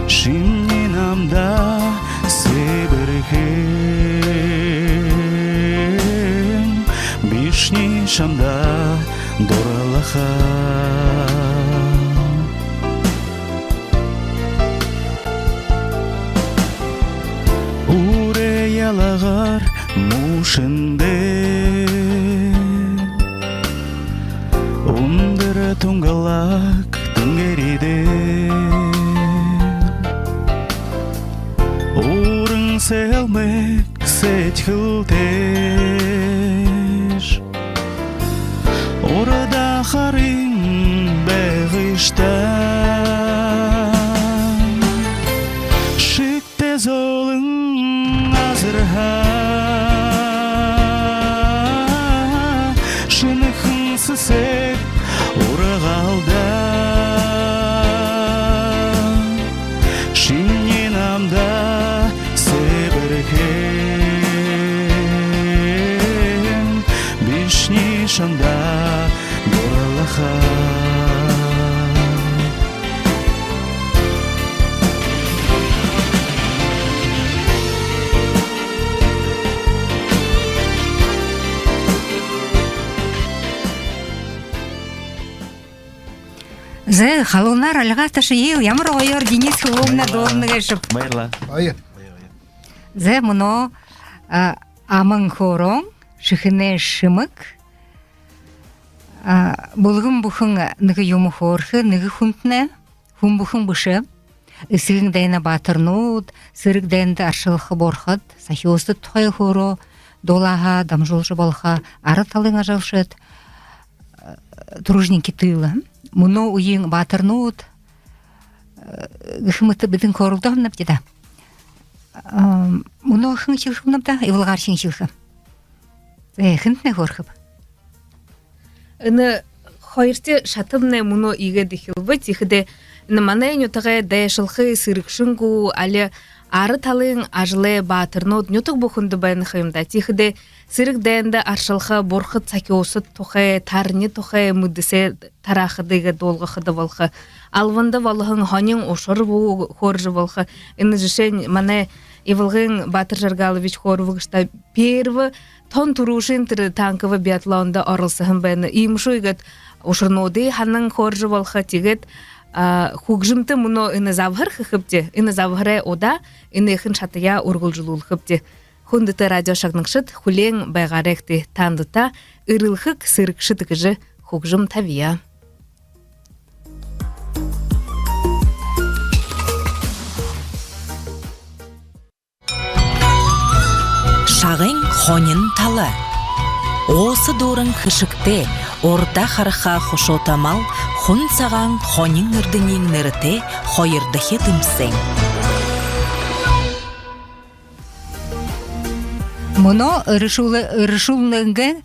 Шиннинамда себірген Бишни шамда доралаха Ялағар мушынды Ундыры тұңғалақ түңгериді Урың селмек сетхілтеш Орада қарың бәғіштан Шикте золың Шынықың сысек ұрығалда башында боралаха. Зе халунар алгаташы ел ямар ойор Денис Хуловна долныга шып. Майла. Ая. Зе муно амын хорон шихне шымык. Булгын бухын ныгы юмы хорхы, ныгы хунтне, хун бухын бышы. Исылың дайна батырнуд, сырык дайнды аршылықы борхыд, сахиосты тухай хоро, долаға, дамжолжы болха, ары талыңа жавшыд, тружненьки тылы. Муно уйын батырнуд, гыхмыты бідін корылдығын бдеда. Муно хын чилхым набда, ивылғар шин чилхым. Хынтне хорхып. Ины хойрте шатымне муно иге дихилбы, тихиде ныманай нютаға дайшылхы сырыкшынгу, али ары талың ажылы батырнуд, нютук бухынды байны хымда, тихиде сырык дайында аршылхы борхыт сакиосы тухай, тарни тухай, мүдісе тарахыдыға долғы хыды болхы. Алвынды болхын хонин ошыр бу хоржы болхы. Ины жишен мане Ивылғын Батыр Жаргалович хорвығышта перві тон турушын тірі танковы биатлонда орылсығын бәні. Имшу егет ошырноды ханның хоржы болхы тегет хугжымты мұны ины завғыр хыпте, ины завғырай ода, ины ехін шатыя орғылжылул хыпте. Хундыты радио шагнықшыт хулең байғаректі тандыта ырылхык сырыкшытыкыжы хугжым тавия. Шағын хонин талы. Осы дорын кышыкте, орда харха хошотамал, хун саған хонин үрдінен ніріте, хойырдығы дымсың. Мұно ырышулныңғы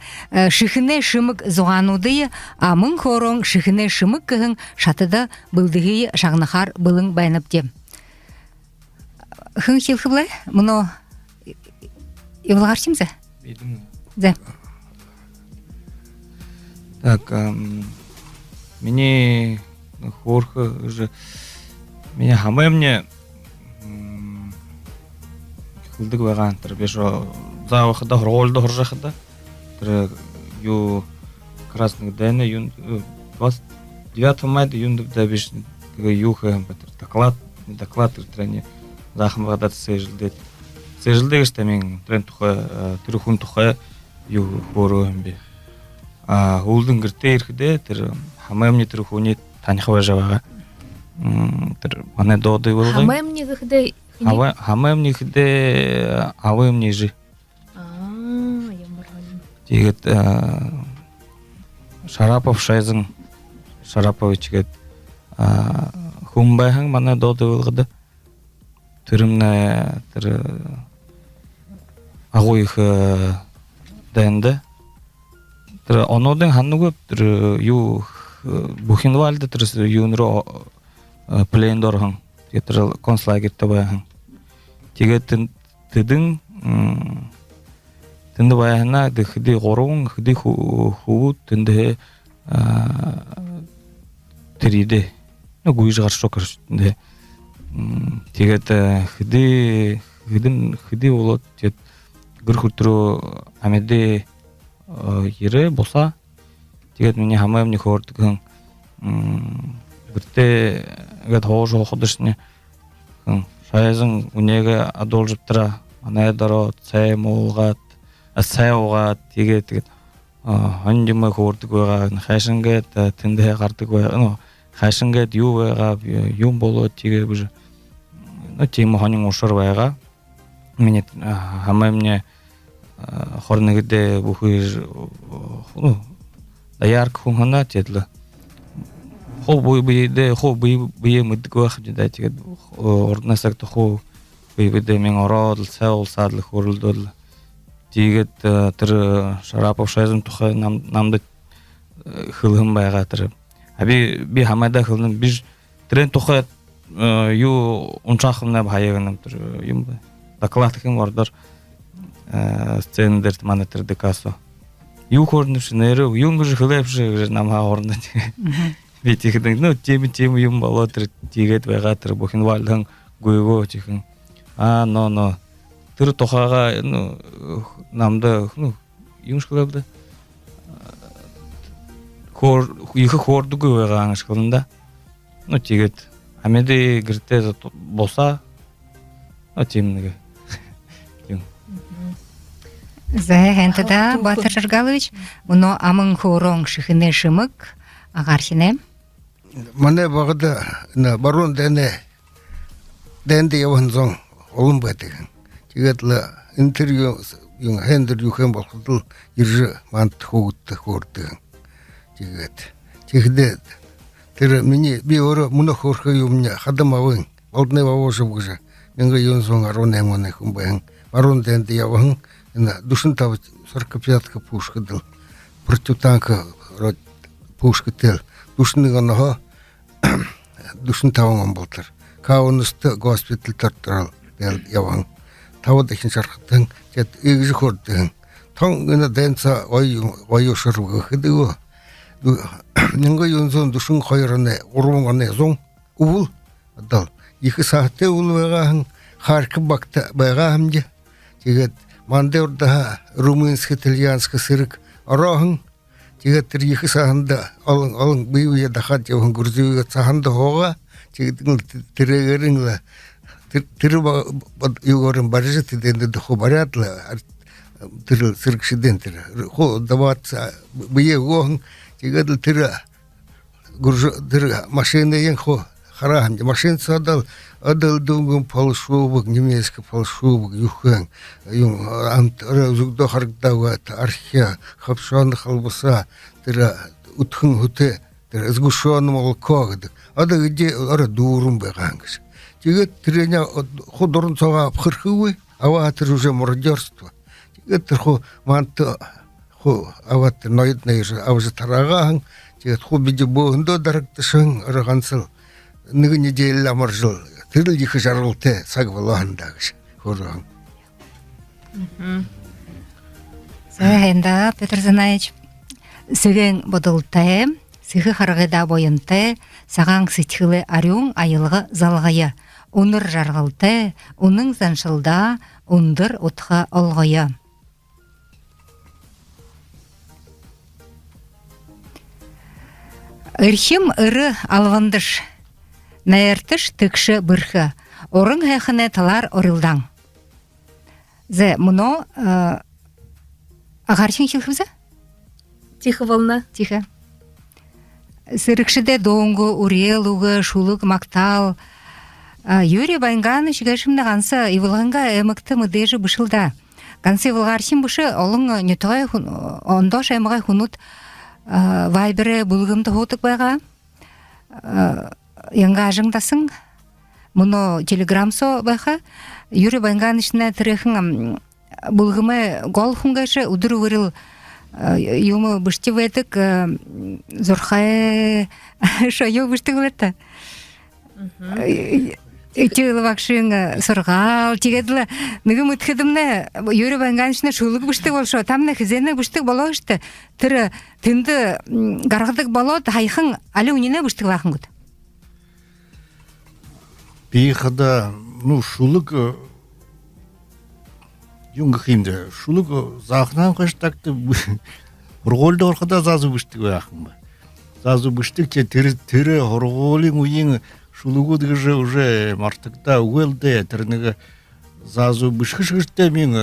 шихіне шымык зуғануды, амын хорон шихіне шымык кігін шатыда бұлдығы шағнахар бұлың байнапте. Хын хилхы бұлай? Мұно Ивылғар шимзі? Бейдім. Да. Так, мне хорха уже меня хамемне хылдык ваган бешо за вахда ролда хоржахда ю красный день юн 29 мая юн да биш юха доклад трени захмада сежилдет сежилдегиште мен трен тухай түрхун тухай ю боруэмби улдың гирте ирхде тэр хамемне түрхуни танихва жавага тэр мане доды болгой Хамемне гыхде хамемне хде авемне жи тегет Шарапов Шайзын Шарапович гет хумбайхың мане доды болгоды түрімне тэр агуих дэнде тэр онодын ханну көп тэр ю бухинвалды тэр юнро плендорхан тэр концлагерте баяхан тегет тыдың тынды баяхана хди горун хди хуу тынды триде ну гуйжар шокер тынды тегет хди болот тет гүрхүтрө амеде ере болса тегет мне хамаем не хордгын бирте гет хожо ходышне шайзын унеге адолжыптыра анай даро цемолгат асаугат тегет хандима хордгыга хашынгет тынды картыгы ну хашынгет ювега юм болот теге уже ну тема ханин ошор байга мне хамаемне хорнегде бухир ну даяр кухана тетле хо бuyde хо buye мыдгы хажда теге орнасакта хо buйде мен орал саул садлы хорулдул тегет тыр Шарапов Шайзын тухай намды хылым байга тыр аби би хамада хылын биш трен тухай ю унчахымна байганым тыр юм доклад ким ордор сцендер манатыр декасо ю хорнышнеры юнгыжы хлебжы намга орны. Битихден ну тем юм болотыр тигет вегатыр бухинвалдан гуйго тихэн. Но тыр тохага ну намда ну юмшклабда. Хорду гуйгаңыш кылында. Ну тигет амеде гирте болса ну темниге. Хентада Батыр Жаргалович, уно амын хорон шихине шымык, агархине. Мане бағыда барон дәне яван зоң олым бәтеген. Тегетлі интервью хендер юхен болқыдыл ержі манты хоғытты хордыген. Тегде тірі мені бі оры мұны хорқы юмне қадым ауын, алдыны вавожы бұғжы. Менгі юн зоң арон әмоны күн бәйін. Барон дәнді яван душын табыт 45-ка пушкыдыл. Противтанка пушкытел. Душының анаға душын таван болтыр. Кауынысты госпиталь тартырал дәл яван. Тавад екін шарқыттың жет егізі көрдігін. Таң үні дәнса ой ошырығы қыдығы. Ніңгі юнзон душын қойырыны ұруңғаны зоң ұвыл. Дал. Екі сағытты ұлы бағағын қарқы бақты бағағым де. Тегет манды ордаға румынскі, итальянскі сырық арағын. Тегеттер екі сағында алың бұйуе дақат яуын күрзуеге сағында хоға. Тегеттің тірегеріңлі тірі юғырын баржы теденді дұқы баратлы. Тірі сырықшыден тірі. Хо дават бұйе оғын. Тегеттіл тірі машина ең хо қарағым. Машин садал адалдугун полшубок, немецкий полшубок, юхэн, зугдо харгдават, архия, хапшан халбаса, тера утхын хуте, тера сгушен молоко, ада где ара дурум бегангш. Тигет треня ходорн сога абхырхывы, ава тер уже мародерство. Тигет хо манто хо ават нойтней же авже тараган, тигет хо биде богндо дарактышын арагансыл. Ныгы неделя маржыл. Тырыл екі жарылты сағвалағындағыш. Хорағын. Сәйхенда, Петр Занаевич, сөген бодылты, сығы қарғыда бойынты, саған сытхылы арюң айылғы залғайы. Уныр жарғылты, уның заншылда, ундыр ұтқа олғайы. Үрхім үрі алғындыш. Наертыш тыкшы бұрхы, орын әхіне талар орылдан. Зе, мұно ағаршын келхімзі? Тихо волна. Тихо. Сырықшыде доңғы, урел, уғы, шулық, мақтал. Юрий Байнганы шігашымны ғансы ивылғанға әмікті мұдежі бұшылда. Ғансы ивылғаршын бұшы олың нетіғай ондош әміғай хұнут вайбірі бұлғымды хотық байға. Янга ажыңдасың, мұны телеграмсо байға, Юрий Байнганышына тірехің бұлғымы гол хүнгайшы ұдыр өріл юмы бұшты вәдік зорхай шайу бұшты ғылетті. Үтіғілі бақшың сұрғал, тегеділі мүгі мүтхедімні Юрий Байнганышына шулық бұшты болшы, тамны хізені бұшты болу үшті, түрі түнді ғарғыдық болу, хайқың алі үніне бұшты ғылақың күді. Бейхада, шулық юңғы қимді. Шулық зақынан қаштақты ұрғолды орқада зазу бүштік өяқын ба. Зазу бүштік те тірі ұрғолың өйің шулығы дұғыжы уже мартықта өелді тірінігі зазу бүшкі мен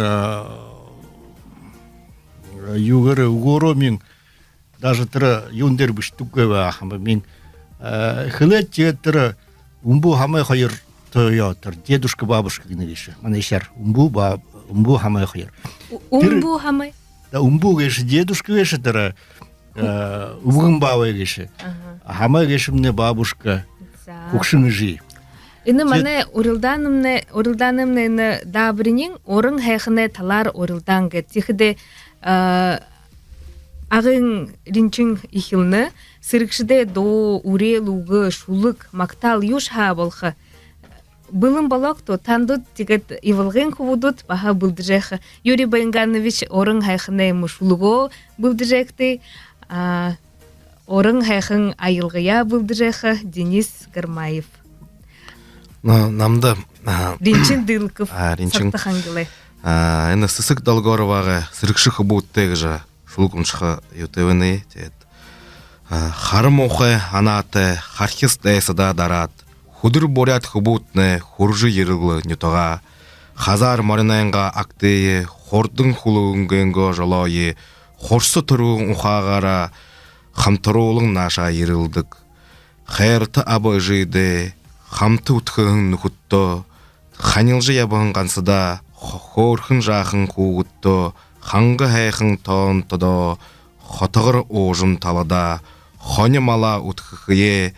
юғыры ұғыры мен даже тірі юндер бүштік өяқын ба. Мен хылет те тірі умбу хамай хайыр тоятыр. Дедушка, бабушка гневишь. Манешер умбу хамай хайыр. Умбу хамай. Да умбу геш дедушка геш тара угын бабай геш. Хамай геш мне бабушка. Кукшын жи. Ины мане урылданымны дабринин орын хайхыны талар урылдан гет. Тихде ағын ринчин ихилны сырықшыде до урел уғы шулық мақтал юш ха болхы Былым балок то тандут тигет ивылгын хубудут баха булдыжех Юрий Баянганович орын хайхны мушулуго булдыжекти орын хайхын айылгыя булдыжех Денис Гармаев. Намда Ринчин Дылков. Ринчин. Сактахангылы. Энэ сысык долгоровага сырыкшых будтэг же шулкумшха ютевны тет. Харым ухе анаты хархис дэсада дарат. Худыр борят хубутны хуржы ерыглы нютога. Хазар маринайнга актые хордың хулунгенго жолойы. Хорсы тұруын ухагара хамтырулың наша ерылдық. Хайрты абы жиды, хамты утхын нухутто. Ханилжы ябығын қансыда, хорхын жақын қуғытто. Хаңғы хайхын тоон тодо, хотығыр оғжым талада. Хоны мала утхықые,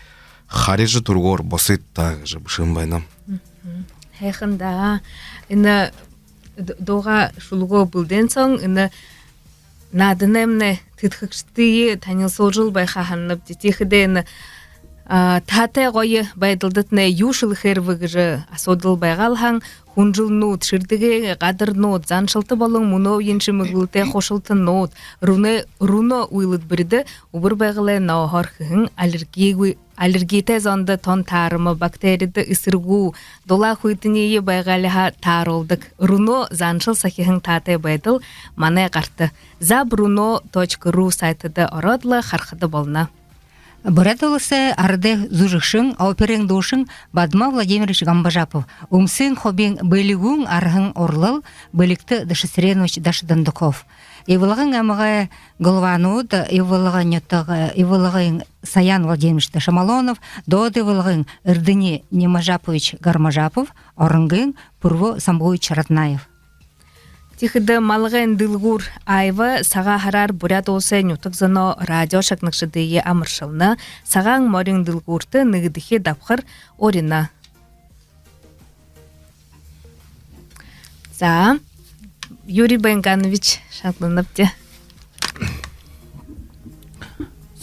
харижы тургор босыттағы жыбышын байнам. Хайхында, іні доға шулуго бұлден соң, іні надынемне тытхықштыйы танил солжыл байхаханып, детихіде таты қойы байдылдытны юшыл хервігіжі асодыл байғалхан, хунжыл нот, шырдыге қадыр нот, заншылты болың мұно енші мүгілте қошылты нот, руно уйлыд бірді, убыр байғылы науғар хығын аллергейте зонды тон тарымы, бактериді ысыргу, дола хуйтынейі байғалыға таролдық. Руно заншыл сахихын таты байдыл, маны қарты. zabruno.ru сайтыды ородлы қарқыды болна. Бурят олысы арды зужықшың, ауперен дошың Бадма Владимирович Гамбажапов. Умсын хобин бөлігің арғын орлыл, бөлікті Дашисренович Дашидандуков. Ивылығын әміғі Голвануд, ивылығын Саян Владимирович Дашамалонов, доды ивылығын Ирдыне Немажапович Гармажапов, орыңғын Пурво Самбуевич Ратнаев. Тихіді малығын дылғур айвы саға харар бурят олсы нютықзыно радио шакнықшыдыйы амыршылны, сағаң морин дылғурты нығдыхи дапқыр орина. За, Юрий Баянганович шатлыныпте.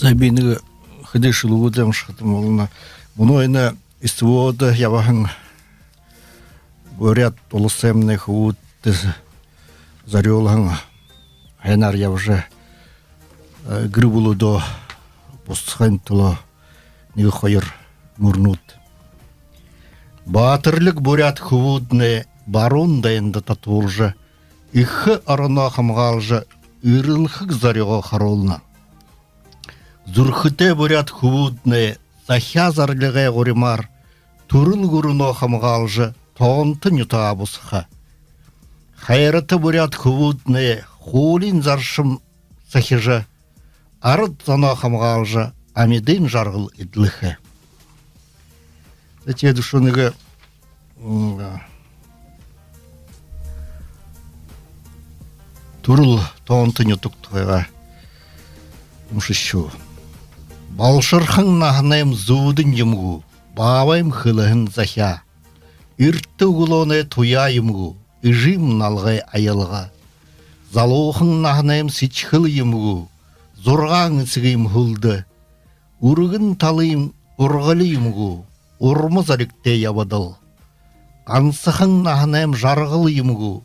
Забинігі хыдышылығы дәм шықтым олына. Бұны ойына істіводы ябағын бурят олысы әміне хұуыты Зарёлхан Хайнар я уже грибулу до постхантуло нихойр мурнут. Батырлык бурят худне барун да энда татулжа. Их арана хамгалжа ирылхык зарёга харолна. Зурхыте бурят худне захя зарлыгай горимар. Турыл гуруно хамгалжа тоонты нюта абусха. Хайраты бурят худне хулин заршым сахижа. Арыт зана хамгалжа амидын жаргыл идлыхы. Эти душоныгы турыл тоонтыны туктыга мушышу. Балшырхын нахнайм зудын юмгу, бавайм хылыхын захя. Иртты угулоны туя юмгу, ижим налгай аялга. Залохын нахнайм сичхыл юмгу, зургаң исигим хулды. Ургын талыйм ургалы юмгу, урмыз арикте ябадыл. Ансыхын нахнайм жаргыл юмгу,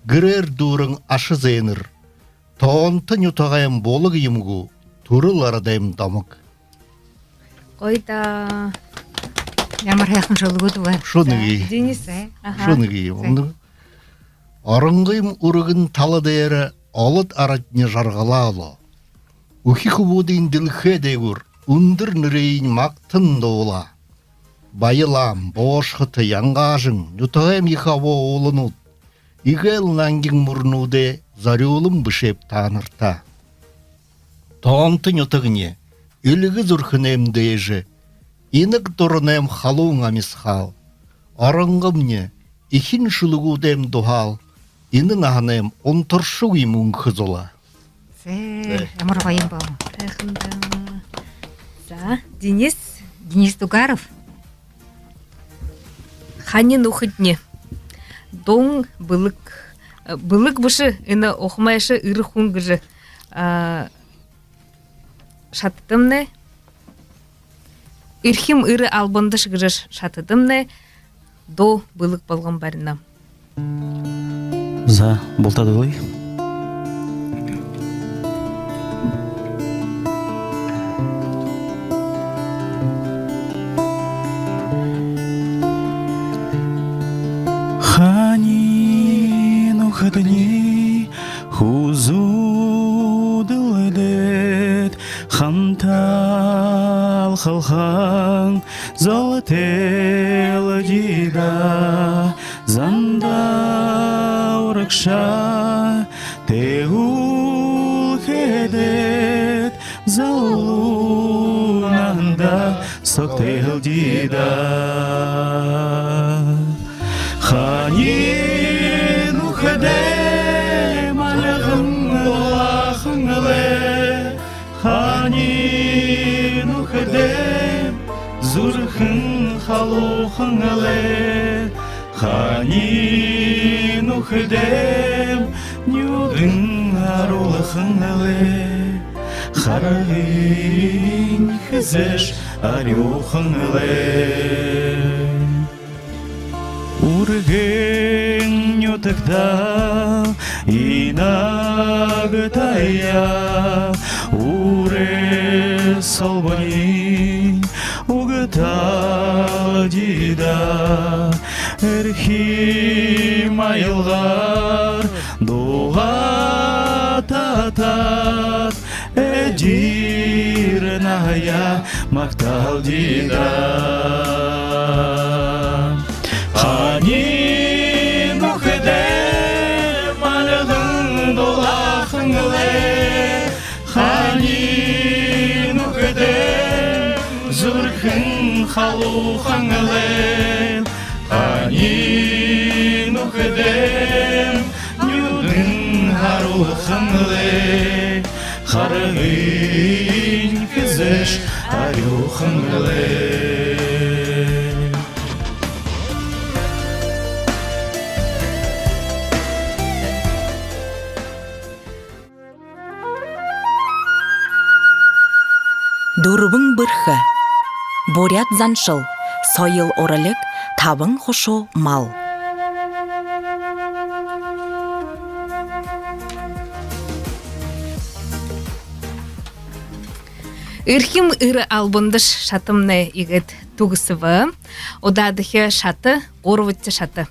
гірер дурың ашы зейнір. Тоонты нютағайым болығы юмгу, турыл арадайым дамық. Ойда. Ямар хайхын жолы көді бар. Шоныгей. Денис. Шоныгей. Арыңғайым урығын талы дейірі алыт аратыне жарғала алу. Ухи хубудын ділхе дейгір, үндір нірейін мақтын доула. Байылам, бошқыты яңғажың, нютағайым ихаво олынут. Игел нангин мурнуде зарюлым бышеп танырта. Тоонты нютығыне, үлігі зүрхінем дейжі, инік тұрынем халуң амисхал. Арыңғымне, ихин шылығудем дұхал, ины нағынем онтыршу имун хызола. Ямар байым бау. За, Денис. Денис Дугаров. Ханин ухытне. Дон былык бышы ины оқмайшы ыры хунгыжы шатыдымны. Ирхим ыры албынды шыгыжы шатыдымны. до былык болгон барына. За болтадылый. Ханин ухадни хузудылдет хантал халхан золотел дида занда уракша теул хедет залунанда соктел дида Ханин ухаде малахынле Ханин ухаде зурхын халухынле Ханин ухаде нюдын арулахынле Харагин хизеш арюхынле Урген нютыкта инагтая уре солбани угта дида эрхи майылгар дуга татат эдирная мактал дида Ханин ухеде малгын долахынле Ханин ухеде зурхын халухынле Ханин ухеде нюдын харухынле Харыгын кізеш арюхынле Дурвың бұрхы, борят заншыл, сойыл орылық, табың хошо мал. Ирхим ыры албындыш шатымны игет тугысывы, одадыхе шаты, орвытты шаты.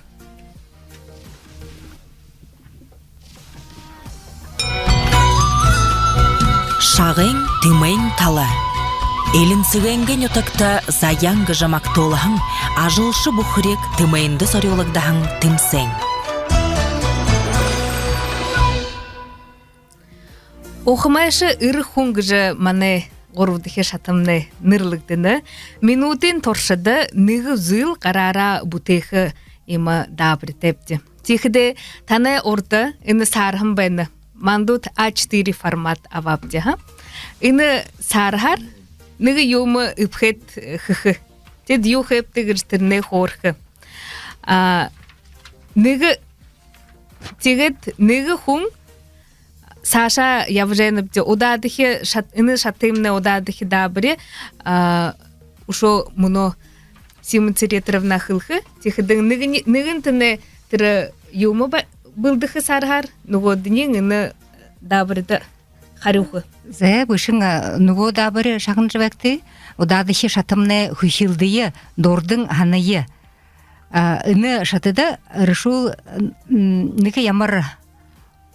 Шағың тымайын талы. Элінсігенген өтікті заяңғы жамақ толығың, ажылшы бұқырек тымайынды сорелігдағың тымсен. Оқымайшы ыры хуңгыжы маны орвыдыхе шатымны нырлыгдыны, минутин торшыды ныгы зыл қарара бұтейхі имы дабритепті. Тихіде таны орды іні сархым бәні. Мандут А4 формат авапте, ха? Ины сархар, ныгы юмы үпхет хыхы. Тед юхеп тыгырстырны хорхы. Ныгы тегет ныгы хун Саша явженіпте одадыхе ины шатымны одадыхе дабыре ушо мұно Симон Церетровна хылхы. Тихідың ныгын тыны тірі юмы Былдыхы сархар, нуго дынең ины дабырды харюхы. Зе бышың нуго дабыры шағын жібәкті, одадыхе шатымны хүшілдіе, дордың ханайы. Ины шатыда рышул ныкі ямар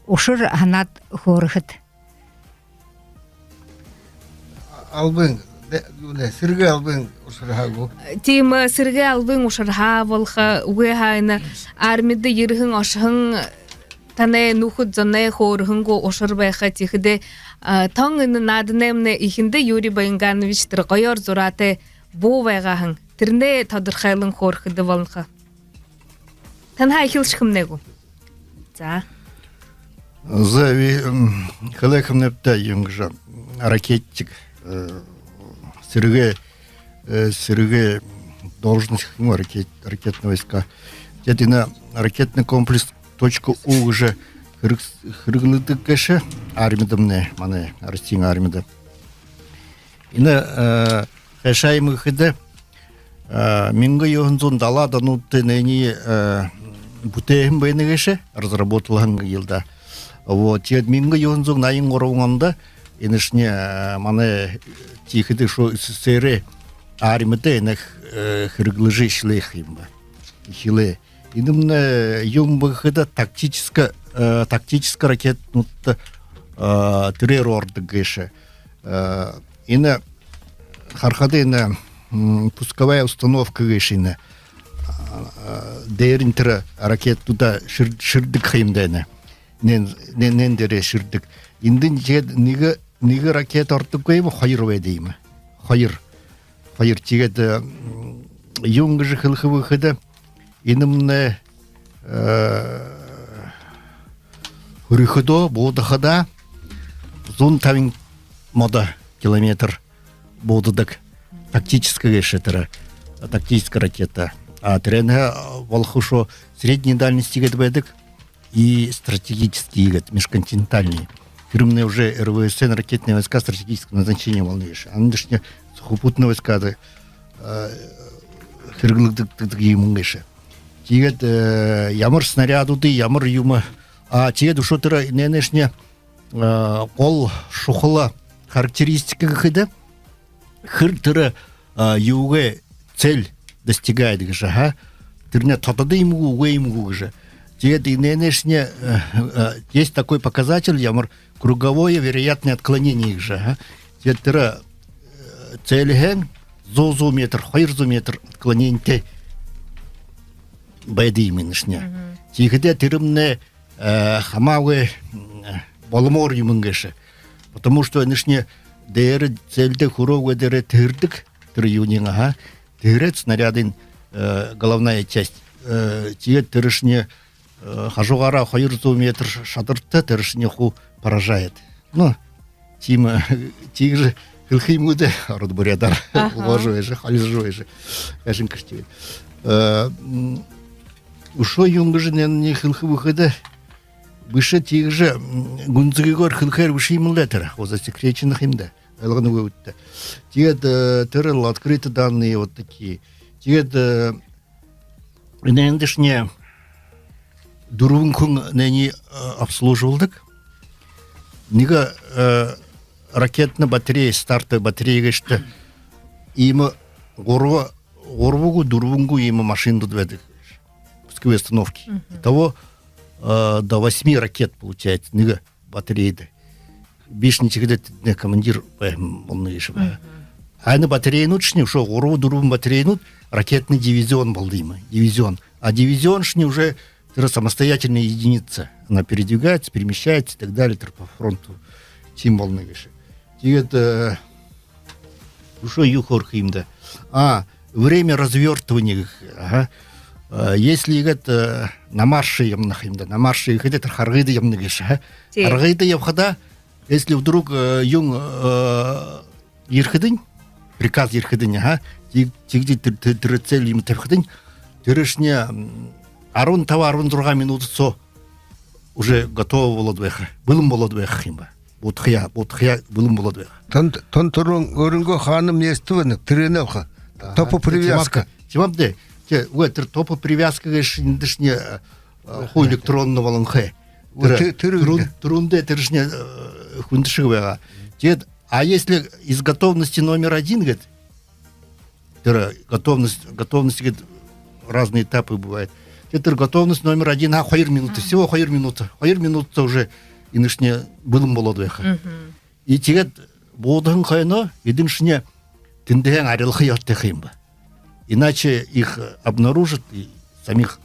ошыр ханат хорыхыт. Албың, сірге албың ошырхагу. Тим сірге албың ошырха волха, уғайны армиды ерхің ошығың таны нухуд зонай хорыхыңго ошыр байха тихіде таң ины надынемне ихінде Юрий Баянганович тірғайор зораты бо байғағың. Тірне тадырхайлың хорхыды волынға. Танха хилшқымнегу. За. Зави халэхэмнэпта юнгжа ракетчик Сергей должность ракетного войска. Дядина ракетный комплекс .у уже хыргылыды кэшэ армидамне мане Россия армида. Ина хэшаймы хэдэ Минга йохнзон далада нутты нени бутеем бенегеше разработалған елда. Вот, тед минга йохнзон найын оруңанда инешне мане тихиды шо СССР армиде инех хирглыжи шлейхимба. Хиле. Инымне юмбыхыда тактическая ракет нутты террорды геше. Ина хархады ина пусковая установка гешина. Дейринтера ракет туда ширдык химдена. Нен дере ширдык. Индин жед нига ракет артык койма хайыр ведейма. Хайыр тигет юнгыжы хылхывыхыда инымне Хурихудо, Бодахада, зон тавин мода километр бодадак тактическая шетера, тактическая ракета. А тренга волхушо средней дальности гетбедек и стратегический гет, межконтинентальный. Фирменные уже РВСН ракетные войска стратегического назначения волнуешь. А нынешние сухопутные войска хирглык мунгеше. Тигет ямар снарядуды, ямар юма. А те душотера ненешне ол шухала характеристика гыда хыртыра юге цель достигает гыжа, тырня татады ему гыжа. Те ненешне есть такой показатель, ямар круговое вероятное отклонение гыжа. Те тыра цель ген зозу метр, хайрзу метр отклонение бэди ненешне. Тигде тырымне хамавы боломор юмынгеше. Потому что нынешне дээры цельде хуровы дээры тырдык тырюнинга, тырет снарядын головная часть. Тие тырышне хажугара хайрзу метр шатыртты тырышне ху поражает. Ну, тима тигже хылхимуде родбурядар уложуеше, халижуеше. Кажин кыштивет. Ушо юнгыжы не хылхывыхыда выше тех же гунзыгор хылхэр вышимлетер, о засекреченных им да. Элгану выутта. Тед терл открыты данные вот такие. Тед нендешне дурункун нени обслуживалдык. Нига ракетная батарея, стартовая батарея геште. Има горвугу дурвунгу има машину дведых. Пусковые остановки. Того до 8 ракет получается, нига батареи. Бишничек где командир полныш. А на батарее нутшни ушо гору дурум батарее нут ракетный дивизион балдыма, дивизион. А дивизион шни уже самостоятельная единица. Она передвигается, перемещается и так далее по фронту. Тим волныш. И это ушо юхор химда. А время развертывания. Ага. Если это на марше ямнахимда, на марше их это харгиды ямнагиша. Харгиды явхада, если вдруг юн ерхидын, приказ ерхидын, ага, тигди цель им тевхидын, тирышне арун тава арун друга минутцо уже готово володвеха. Былым володвеха химба. Будхия, былым володвеха. Тон турун өрүнгө ханым нестивен тренелха. Топо привязка. Тимапде. Топо привязка гешне ху электронного ланхэ. Трунде тыршне хундышыга. А если из готовности номер 1, говорит, готовность говорит, разные этапы бывают. Это готовность номер 1, а хайр минуты, всего хайр минута. Хайр минута уже и нышне былым болодвеха. И тигет бодын хайно, единшне тиндеген арилхы яттехимба. Иначе их обнаружат и самих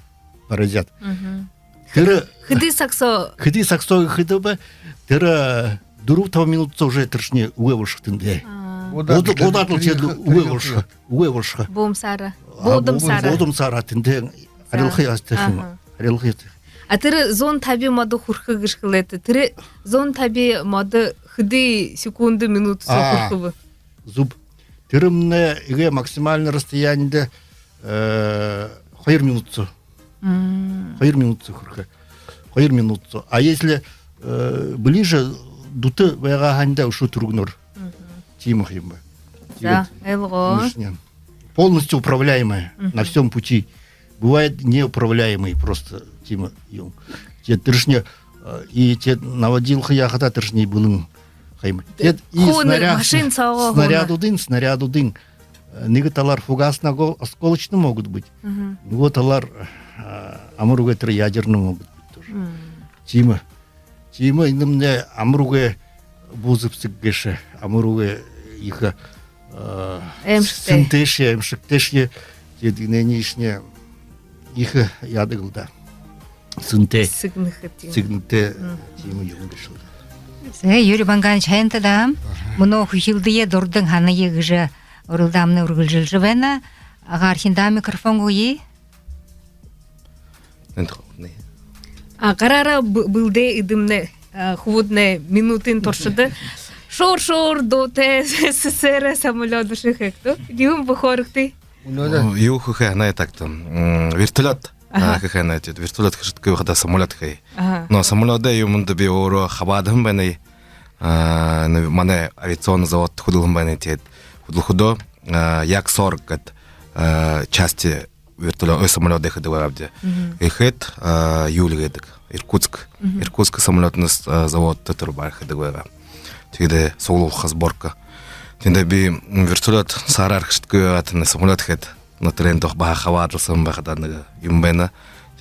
поразят. Хыды саксо хыдыба, тыра дурутава минутца уже тыршне уэвушх тынде. Бодатыл чедлу уэвушха. Бодум сара тынде арилхы ястехима. А тыры зон таби моду хурхы гышкылеты. Тыры зон таби моду хыды секунды минуту хурхывы. Зуб. Тырымне иге максимальное расстояние хайр минутцу. Хайр минутцу хурха. Хайр минутцу. А если ближе, дуты вайга ханда ушу тургнур. Тимахимба. Да, элго. полностью управляемая на всем пути. Бывает неуправляемый просто, Тима, те тыршне, и те наводилха яхата тыршне былың хайма. И машин сауға снаряду дын. Негаталар фугасно осколочно могут быть. Негаталар амуруга ядерно могут быть тоже. Тима, инымне амуруга бузыпсык геше, амуруга их эмшіктеші, дедігненешіне их ядығылда. Сынте, сигнте, Тима юнгешілді. Юрий Банганович хайынтыдам, мұны хухилдые дордың ханы егіжі орылдамны үргіл жылжывена, ағархинда микрофон қойы. Қарара бұлде идімне худне минутын торшыды. Шор доте СССР самолёты шехекто. Дим бухорыкты. Ю хухана так-то. Вертолет. Хухана эти вертолет хашитка когда самолет хай. Но самолёт ю мунда би оро хабадым баны. Мане авиационный завод худылым баны тет. Худо як 40 год части вертолет самолёт ходила где. Ихет юлигедик. Иркутск самолётный завод Татарбар ходила. Тиде солулха сборка. Тинде би вертолет сарар хшитка атны самолёт хет. На трендах баха хавадлсам бахаданга юмбена.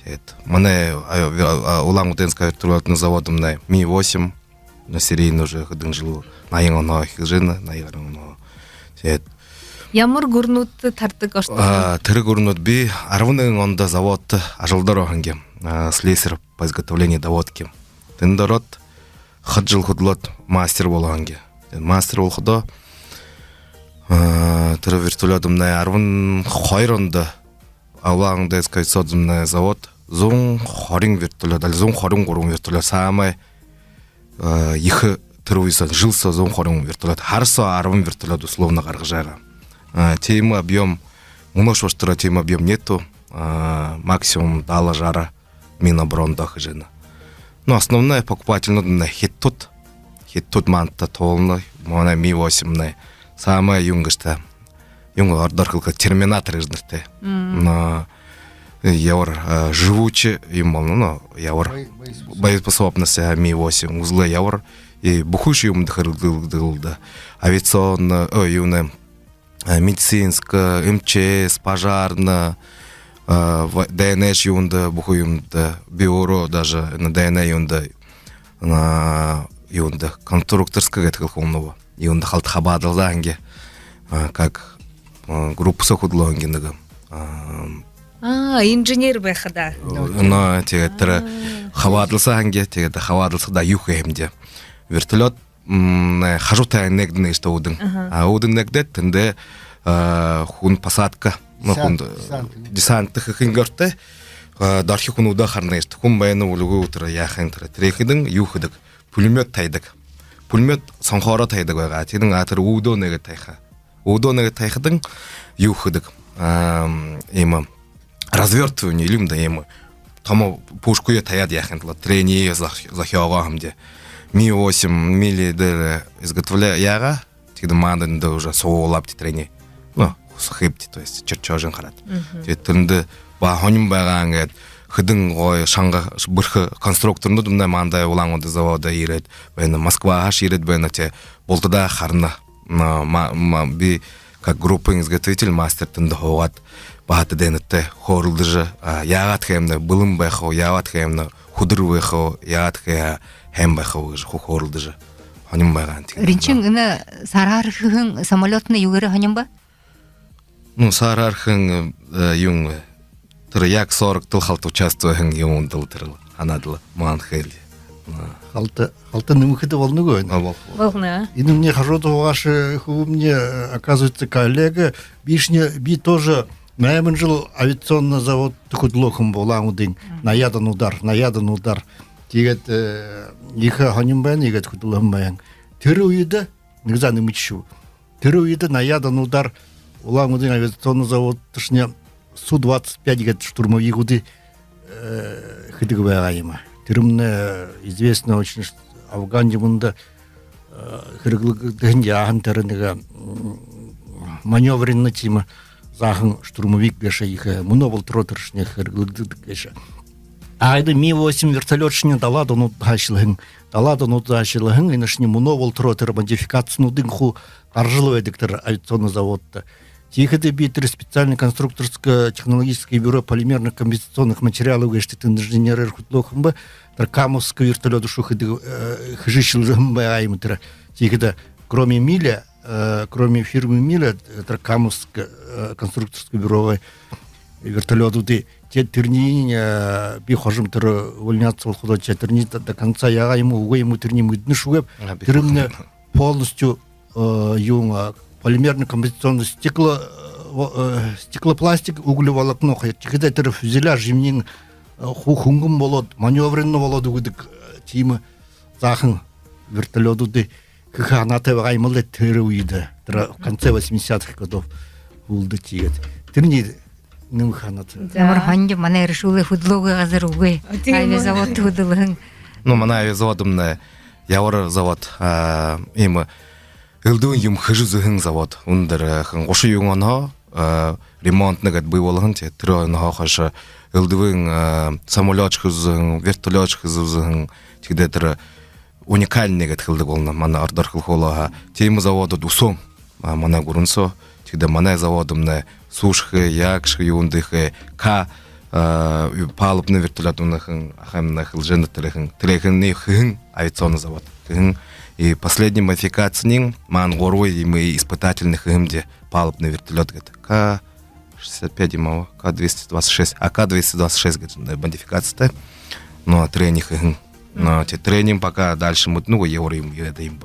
Тет. Мане Улан-Удэнский вертолетный завод на Ми-8 на серийно уже ходын жилу. На яңона хижина, на яңона. Тет. Ямар гурнутты тартык ашты. Тыры гурнут би арвының онда завод ажылдыр оханге. Слесарь по изготовлению доводки. Тендорот хаджил худлот мастер болганге. Мастер болхудо тыры вертолетом на арвын хойронда Улан-Удэнский содзумный завод зун хорин вертолет, аль зун хорин гурун вертолет самый их тырвыйсан жилса зун хорин вертолет. Харса арвын вертолет условно гаргжага. Тема объем, множество тема объем нету, максимум дала жара миноброндах жена. Но основная покупательная хиттут манта толной, мона Ми-8 самая юнгашта, юнга ордорхилка терминатор изнерте. Но явор живучий им, ну явор боеспособность Ми-8 узлы явор и бухуший юм дхырдылда. Авиационно, юне медицинская, МЧС, пожарная, ДНШ юнда, бухуюмда, бюро даже на ДН юнда, на юнда, конструкторская гетхилхумного, юнда халтхабадалданге, как группа сохудлонгинга. Инженер бехада. Но те хабадалсанге, те хабадалса да юхемде. Вертолет хажутай негдне что удын. А удын негдет тенде хун посадка, ну хун десант хингорте дархи хун уда харнест. Хун байны улугу утра яхын тра. Трехидын юхыдык. Пулемет тайдык. Пулемет санхара тайдык га. Тидын атыр удо негет тайха. Удо негет тайхыдын юхыдык. Ема развертывание илим да ема. Тамо пушкуя таяд яхын тла. Трение захиава хамде. Ми-8 мили изготовляя яга, тогда мандын да уже соолапти трени, ну схипти, то есть чертежин харат. Тенде бахоним багангет, хыдын гой шанга бырхы конструкторну думна мандай Улан-Удэ завода ирет, бена Москва аш ирет бена те болтада харна, би как группа изготовитель мастер тенде хогат бахаты денетте хорылды же ягат хемне былым бэхо ягат хемне худыр бэхо ягат хэ hem байхау же хохорлды же ханим байган тиг. Ринчин ына сарархын самолетны югары ханим ба? Ну сарархын юң тыр як 40 тыл халт участвуен юң дыл тырыл анадыл ман хели. Халта нымыхыды волны гой. Волна. И мне хажоты ваши мне оказывается коллега би тоже наемын жыл авиационный завод худлохым Улан-Удэ наядан удар. Тигет иха ханим бен игет худулам баян. Тыры уйда нигзаны мычу. Тыры уйда наядан удар Улан-Удэ авиационный завод тышне Су-25 гет штурмовик уды хыдык байгайма. Тырымны известно очень Афганде мында хырыглык дэнди ахан тарыныга маневренный тима захын штурмовик геше их много тротыршне хыргылдык геше. Айды Ми-8 вертолетшне далады ну дашылын инашне много тротыр модификацию дынху аржилы диктор авиационный заводта. Тихоты битер специальный конструкторско-технологическое бюро полимерных компенсационных материалов гештит инженеры хутлохмбы Таркамовское вертолет шухиды хжишилжмбы аймтера. Тихоты кроме фирмы Миля Таркамовское конструкторское бюро вертолеты те терни бихожим тер увольняться худача терни до конца я ему терни мыдны шугеп термне полностью полимерный компенсационный стеклопластик углеволокно когда это фюзеляж жимнин хунгум болот маневренно болот угдык тима захын вертолеты ханаты ваймылы теруида в конце 80-х годов улды тигет терни Ямар ханжы мана решулы фудлога газар угы. Айлы завод худылын. Ну, мана заводымны явыр завод им ылдын юм хыжызын завод. Ундыр гошы юңано ремонт нагат бывалын те тройно хаша ылдывын самолет хызын, вертолет хызын тигдетер уникальный гат хылды болна. Мана ардар хылхолага тем заводу дусом мана гурунсо тигде мана заводымны сушхы, якшхы, юндыхы, палубный вертолетных ахамных лженных трехных авиационный завод. И последний модификация мангорой и мы испытательных имде палубный вертолет К-65 ему, К-226, а К-226 модификация. Ну а тренинг но те тренинг пока дальше мы евро им едем.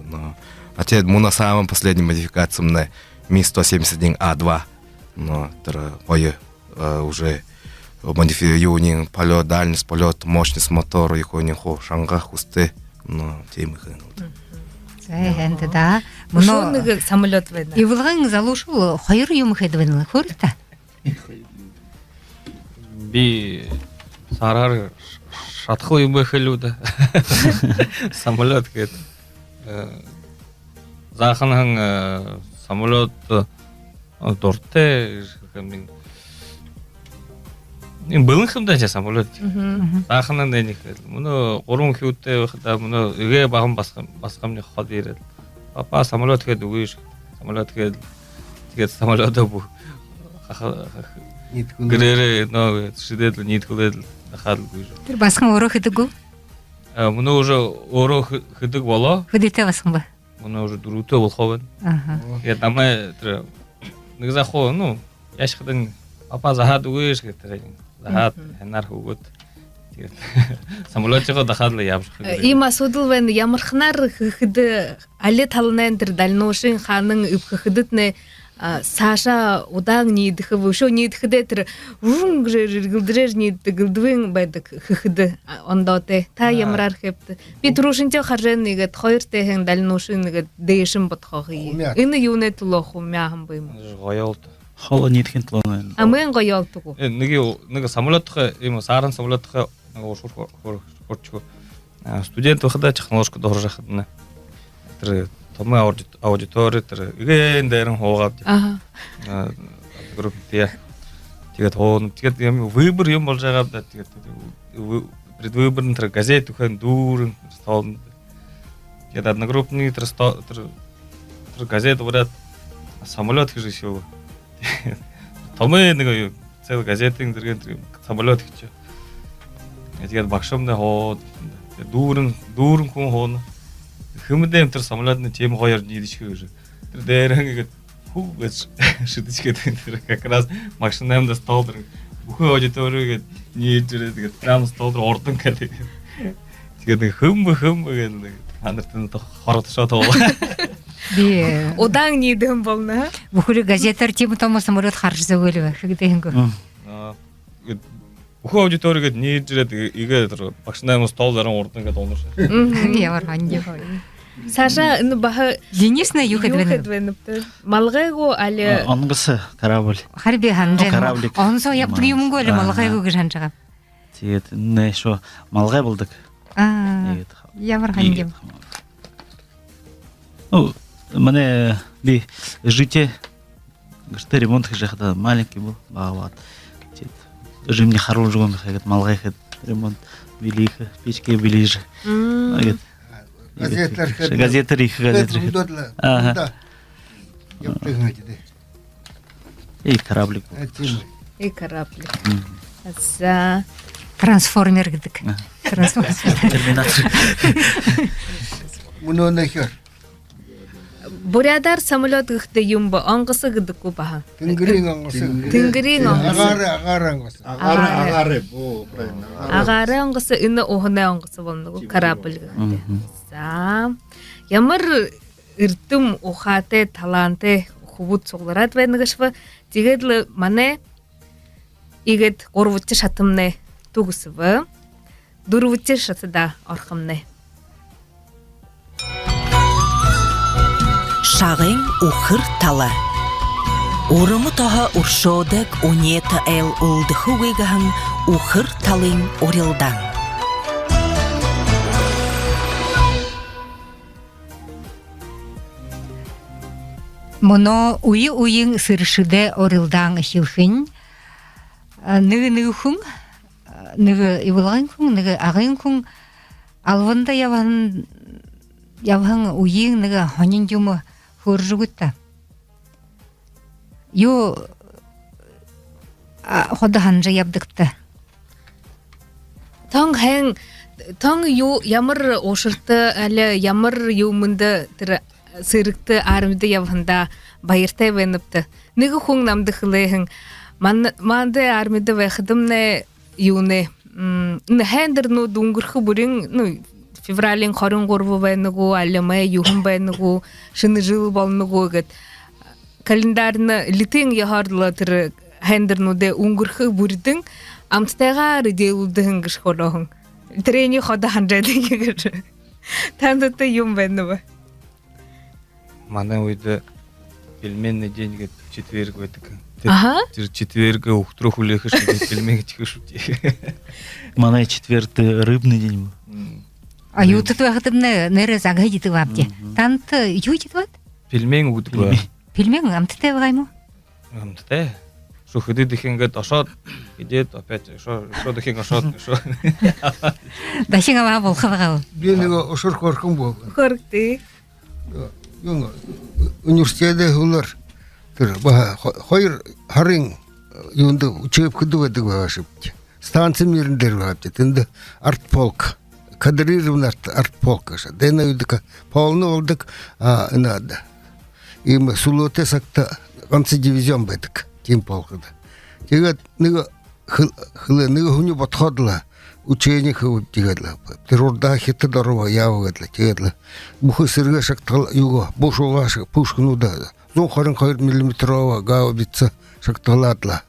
А те мы на самом последней модификации на Ми-171А2. Но уже модифицирование полет, дальность полет, мощность мотора, их у них шанга хусты, но тем их. Энди да. Мушонный самолет война. И вылган залушул хайыр юм хедвен хорта. Би сарар шатхыл юм хелуда. Самолет кет. Заханын самолет Дорте мен былын хымда же самолет. Ахынан деник. Муну орун хютте вахта муну ыге багым баскам не ход берет. Папа самолет кед угиш. Самолет кед бу. Грере но шидет нит кулет хад угиш. Бир баскан орох эдигу. Муну уже орох хыдык бола. Хыдыта баскан. Муну уже дуруте болховен. Я там Нигзахо, ну, яшхдын папа захад угиш кетер. Захад ханар хугут. Самолетчего дахадлы явж. Има судылвен ямархнар хыды але талнан дир дальношин ханын үпхыдытны Саша удаң нидхы вошо нидхыде тир рун гылдырер нидгылдвын байдык хыды ондоте та ямрар хепти. Петрушинчо харжен нигет хойрте хен дальношин нигет дейшин ботхогы. Ины юнет лоху мяхым быйм. Гоялт. Хала ниткен тлон. А мен гоялтугу. Ниге самолетхы, има сарын самолетхы орчу. Студент вахда технология доржахдна. Тир Тома аудитория igen дэрэн хоогав. Групп тия. Тэгээд хоон тэгээд юм выбор юм болж байгаа да тэгээд предвыборный газет үхэн дүүрэн стоон. Тэгээд одногруппный газет ураад самолет гэж шүү. Томээ нэг цэл газетын зэрэг самолет гэж. Тэгээд багшамны хоо дүүрэн хүн хоон Хымдэм тэр самолетны тем хоёр нийлшгүй. Тэр дээрэн хүүгэж шидчихгээд тэр как раз машинамда столдер бүхэн аудиторийг нийлжрээ тэгээд прям столдер ордон гэдэг. Тэгээд хөм гэдэг ханартын хоротшоо тоо. Би Удаң нийдэм болно. бүхүр газетар тим том самолет харж зөөлөв хэгдэнгөө. Бүхэн аудиторийг нийлжрээд игээ тэр машинамда столдерын ордон гэдэг унаш. Ямар ханжи. Саша энэ баха Денис на юу хедвэн. Малгайгу але Онгысы корабль. Харби ханжен. Кораблик. Онсо яптыг юм гоо малгайгуу гэж ханжгаа. Тэгээд нэ шо малгай болдок. Ямар ханжи. Ну, мане би жите Говорит, ремонт хижахта маленький был, багават. Даже мне хорошо жгон, говорит, малгайхет ремонт великий, печки ближе. Говорит, газетер их. Ага. И кораблик. И кораблик. За Трансформер гидик. Терминатор. Муно нахер. бурядар самолет гыхты юмба оңгысы гыдыку баха. Тингрин оңгысы. Тингрин оңгысы. Агары оңгысы. Агары бу правильно. Агары оңгысы ины охуна оңгысы болнугу корабль гыхты. За ямар иртим ухате таланте хубут согларат венигшва тигедле мане игет орвутчы шатымне тугусыбы дурвутчы шатыда орхымне. Шағын ухыр тала. Урымы таға уршодык унета эл улдыхы вегахын ухыр талын орилдан. Моно уйын сыршыде орилдан хилхин. Ныгы хүн, ныгы ивылгын хүн, ныгы ағын хүн алванда явхан уйын ныгы хонин юмы хуржугутта. Ю хода ханжа ябдыкта. Таң ю ямар ошырты әлі ямар юмынды тірі сырыкты арымды явханда байыртай веніпті. Ныгы хүн намды хылайхын. Манды армиды вайхыдымны юны. Хэндер ну дунгырхы бурин февралин хорын горву байныгу, алямай юхын байныгу, шыны жыл балныгу гет. Календарны литин яхардыла тірі хэндер ну де унгырхы бурдың амстайға рыделудың гышхолоғын. Трени хода ханжайды егер. Тандыты юм байныбы. Мана ойды пельменный день говорит, четверг в это. Ага. Четверг трех улехаешь, пельмени тихошути. Мана четвертый рыбный день был. А ютыт вахытымны нэрэ загайдыты вапте. Танты юйтит ват? Пельмень удва. Пельмен амтыте вгайму? Амтыте. Что ходы дыхен говорит, ашат, идет опять, что дыхен ашат, что. Дашинга ва болхавагау. Бенего ошор коркым бол. Коркты. Университеде улар. Хойр харин юнды учеб кыдывады вашыпты. Станция миріндер вапты. Тынды артполк. Кадрированный артполк. Дэна юдыка полны олдык. Надо. Им сулоте сакта концы дивизион бэдык. Тим полкада. Тегат ныга хылы ныга хуни подходла. Учение хывып тегатла. Террорда хитты дорова явыгатла. Тегатла. Бухы сырга шактал юго. Бошуга пушкнуда. Зон харин 4 миллиметрова гаубица шакталатла.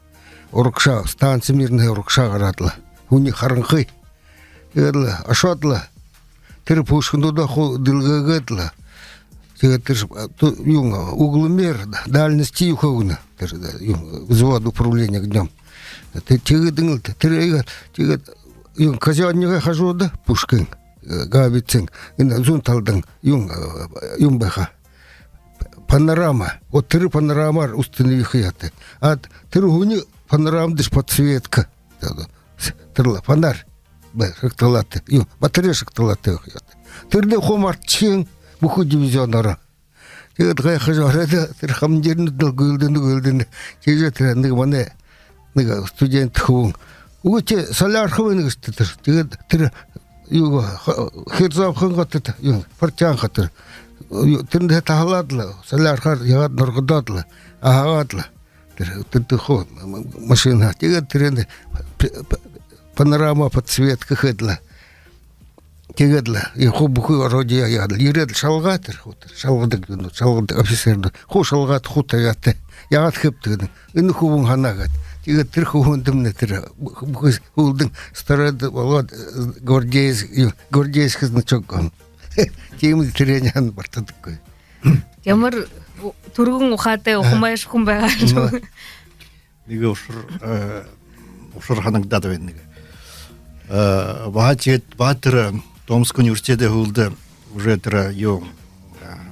Орукша, станция мирная орукша гаратла. Хуни харынхы. Тегатла. Ашатла. Тер пушкнуда хол дылгагатла. Тегатла. Юнга. Угломер. Дальности юхауна. Взвод управления днем. Тегатла. Тегатла. Юн казённига хожу да пушкин габицин зун талдан юн баха панорама вот три панорама установи хаяты а три хуни панорам дыш подсветка тырла фонарь бе шакталаты юн батарея шакталаты хаяты тырды хомарчин буху дивизионара тегат гай хажарада тыр хамдерны гылдын теже тренды мане ныга студент хун Угте соляр хвын гыстыр. Тир юго херзап хынгатты. Ю партян хатыр. Тинде тахладла. Соляр хар ягат норгодатла. Агатла. Тир хо машина. Тига тренде панорама подсветка хедла. Тигадла. И хобуху родия ядл. Иред шалгатыр хутыр. Шалгадык офицерды. Хо шалгат хута ятты. Ягат хептыгын. Ины хубун ханагат. Тига тырхундымны тыра улдың старады болот гвардейский значок он. Тимди трениян бартадык. Ямар тургун ухате ухмайш хумбага. Неге ушур ханагдады веннеге. Баатыр Томск университеде hulды уже тыра ю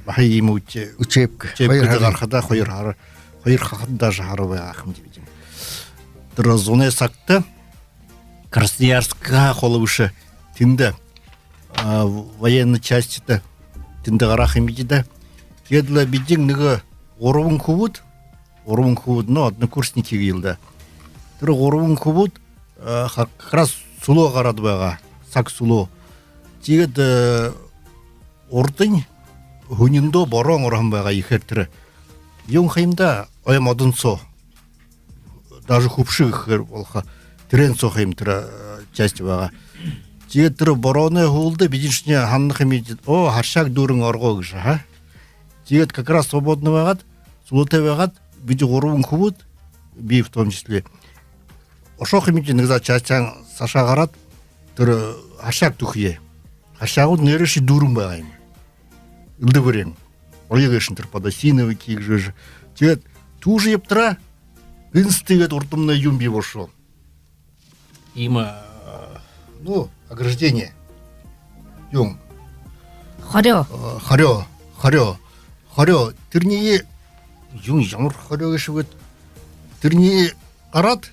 бахай имуче Учебка. Учебка архада хойр Хайр хахат даже харовая ахым дебедим. Дразоне сакта Красноярска холовыша тинда военной части-то тинда гарахым бедида. Едла бедин ныга орвун хубут, но однокурсники гилда. Тыры орвун хубут как раз суло гарадбага, сак суло. Тигет ордын хүниндо борон орамбага ихертірі. Юн хайымда оям одынсо, даже хупших болха, тренсо хайымтыра части бага. Тигет тыры бороны хулды, бидиншіне ханны хаймедет, о, харшак дурын орго гыша, ха? Тигет как раз свободны багат, сулоте багат, биди орвун хубут, би в том числе. Ошо хаймедет ныза частян саша гарат, тыры харшак тухие. Харшагуд нереши дурын багайм. Илды вырен. Олегешін тұр подосиновый кейк жөжі. Тегет, тужы ептіра, инстигет уртымна юмби вошел. Има, ограждение. Юм. Харё. Тірнее, юм жамыр харё кешігет. Тірнее қарат.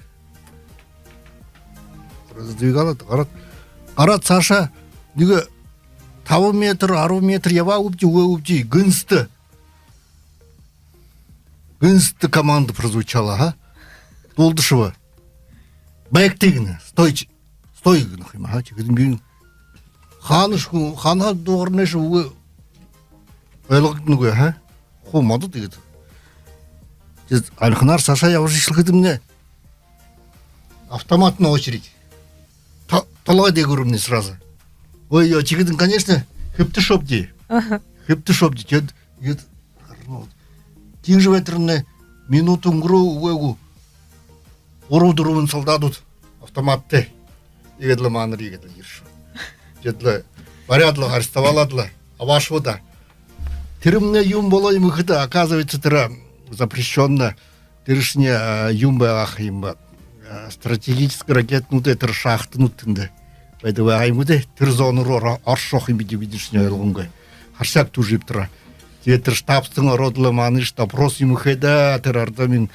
Раздвигалат, қарат Саша, неге 5 метр, 10 метр ява убди, гынсты. Гынсты команда прозвучала, га? Толдышева. Бәйктегіні, стой гыны хайма, га? Тегізін хана доғырнеші уғы айлығыдын ға, га? Хомады дегеді. Алхынар Саша явышышылғыдымне. Автомат на очередь. Талға дегірімне сразу. Ой, чигидин, конечно, хепті шопди. Тин же ветерне минуту ңгру уэгу орудурувын солдадут автоматты. Егедлі маныр егедлі ершу. Жедлі барядлы арестоваладлы, авашвода. Тирімне юм болой мыхыда, оказывается, тира запрещенно тиришне юмба ахимба. Стратегический ракетнуты тир шахтнутынды. Поэтому аймыды тирзоныр аршох имеди видишне айлгунга. Харшак тужип тира. Тетір штабстың родлы маныш допрос имыхеда тир ардамин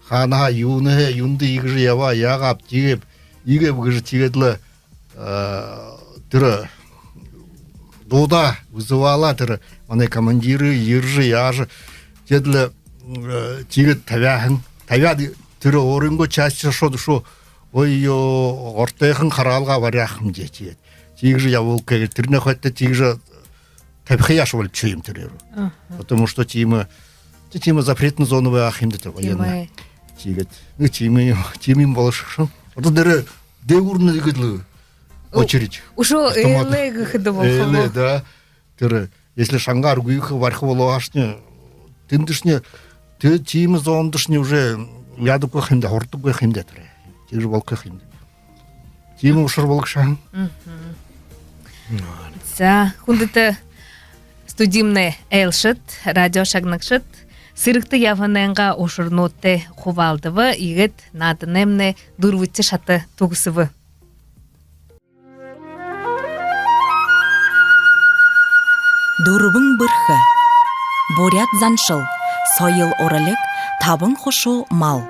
хана юнды игжи ява ягап тигеп игеп гыжы тигедлы тира дода вызывала тира маны командиры ержи яжы тедлы тигет тавяхын тира орынго части шоду шо ой ортайхын қаралға варяхым де тигет тигжи явыл кегет тирне хотта тигжи табихаяш вол чуем тереру. Потому что тима запретна зоновая ахимдетер военная. Тигет. Тимим болышшым. Вот дере деурны дегедлы очередь. Ушо эле гыхыды болхо. Да. Тере если шангар гуйхы варховоло ашне тиндышне тима зондышне уже яду кохимде хорту кохимде тере. Тигже бол кохимде. Тима ушыр болышам. За, хундыты студимне элшит, радио шагнакшит, сырыкты яваненга ошурнотте хувалдывы, игет надынемне дурвытчы шаты тугысывы. Дурбың бұрхы, борят заншыл, сойыл оралек, табың хошу мал.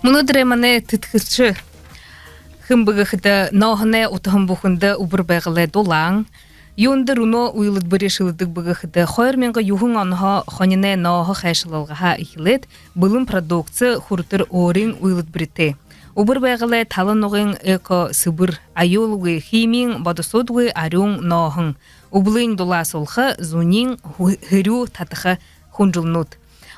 Мұны діремане тіткіші хымбығыхыды науғыне ұтығын бұхынды ұбырбәғылы долаң, юнды руно уйлыд бірішілдік бұғыхыды қойырменгі юхын анға қонине науғы қайшылылғаға ихилет бұлын продукция хұртыр орын уйлыд біріте. Ұбырбәғылы талын оғын эко сыбыр айолығы химин бадысодғы арюң науғын. Ұбылын доласылғы зунин хырю татықы хұнжылнут.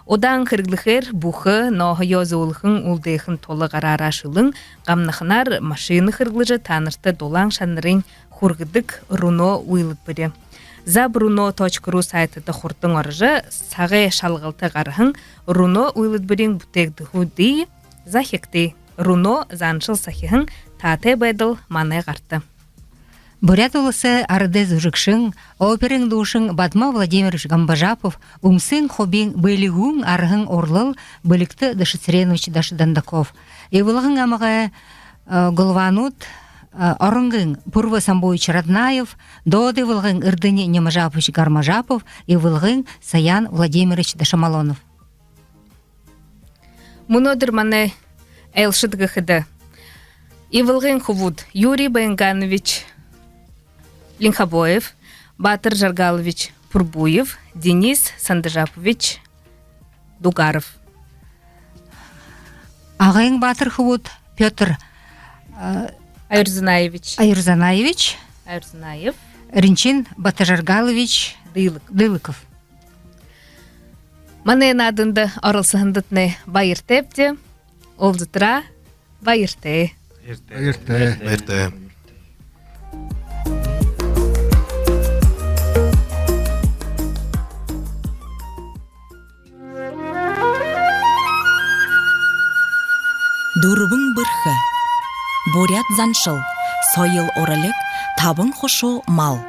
Одан кырглыхер бухы ноғы йозулхын улдейхын толы ғарарашылың ғамнықынар машины кырглыжы танырты долаң шанырын хургыдык руно уйлыт бірі. Zabruno.ru сайтыды хуртың орыжы сағы шалғылты ғарығын руно уйлыт бірін бұтегді худы захекті. Руно заншыл сахихын таты байдыл маны ғарты. Бурят улысы арыды зужыкшың, оперың душың Батма Владимирович Гамбажапов, умсын хобин бөлігің арығың орлыл Бөлікті Дашицеренович Дашидандаков. Евылығың амыға Голванут Орынгын Пурва Самбоевич Раднаев, Доды Вылгын Ирдыни Немажапович Гармажапов и Вылгын Саян Владимирович Дашамалонов. Мунодыр мане элшидгыхыды. Ивылгын хувуд Юрий Баянганович Линхабоев, Батыр Жаргалович Пурбуев, Денис Сандыжапович Дугаров. Ағайын Батыр Хувуд Петр Айрзанаевич Айрзанаев, Ринчин Батыжаргалович Дылыков. Мане надынды орылсыхындытны байыртепте, олдытыра байырте. Эрте. Дурвың бұрхы. Борят заншыл. Сойыл орылық. Табын хошо мал.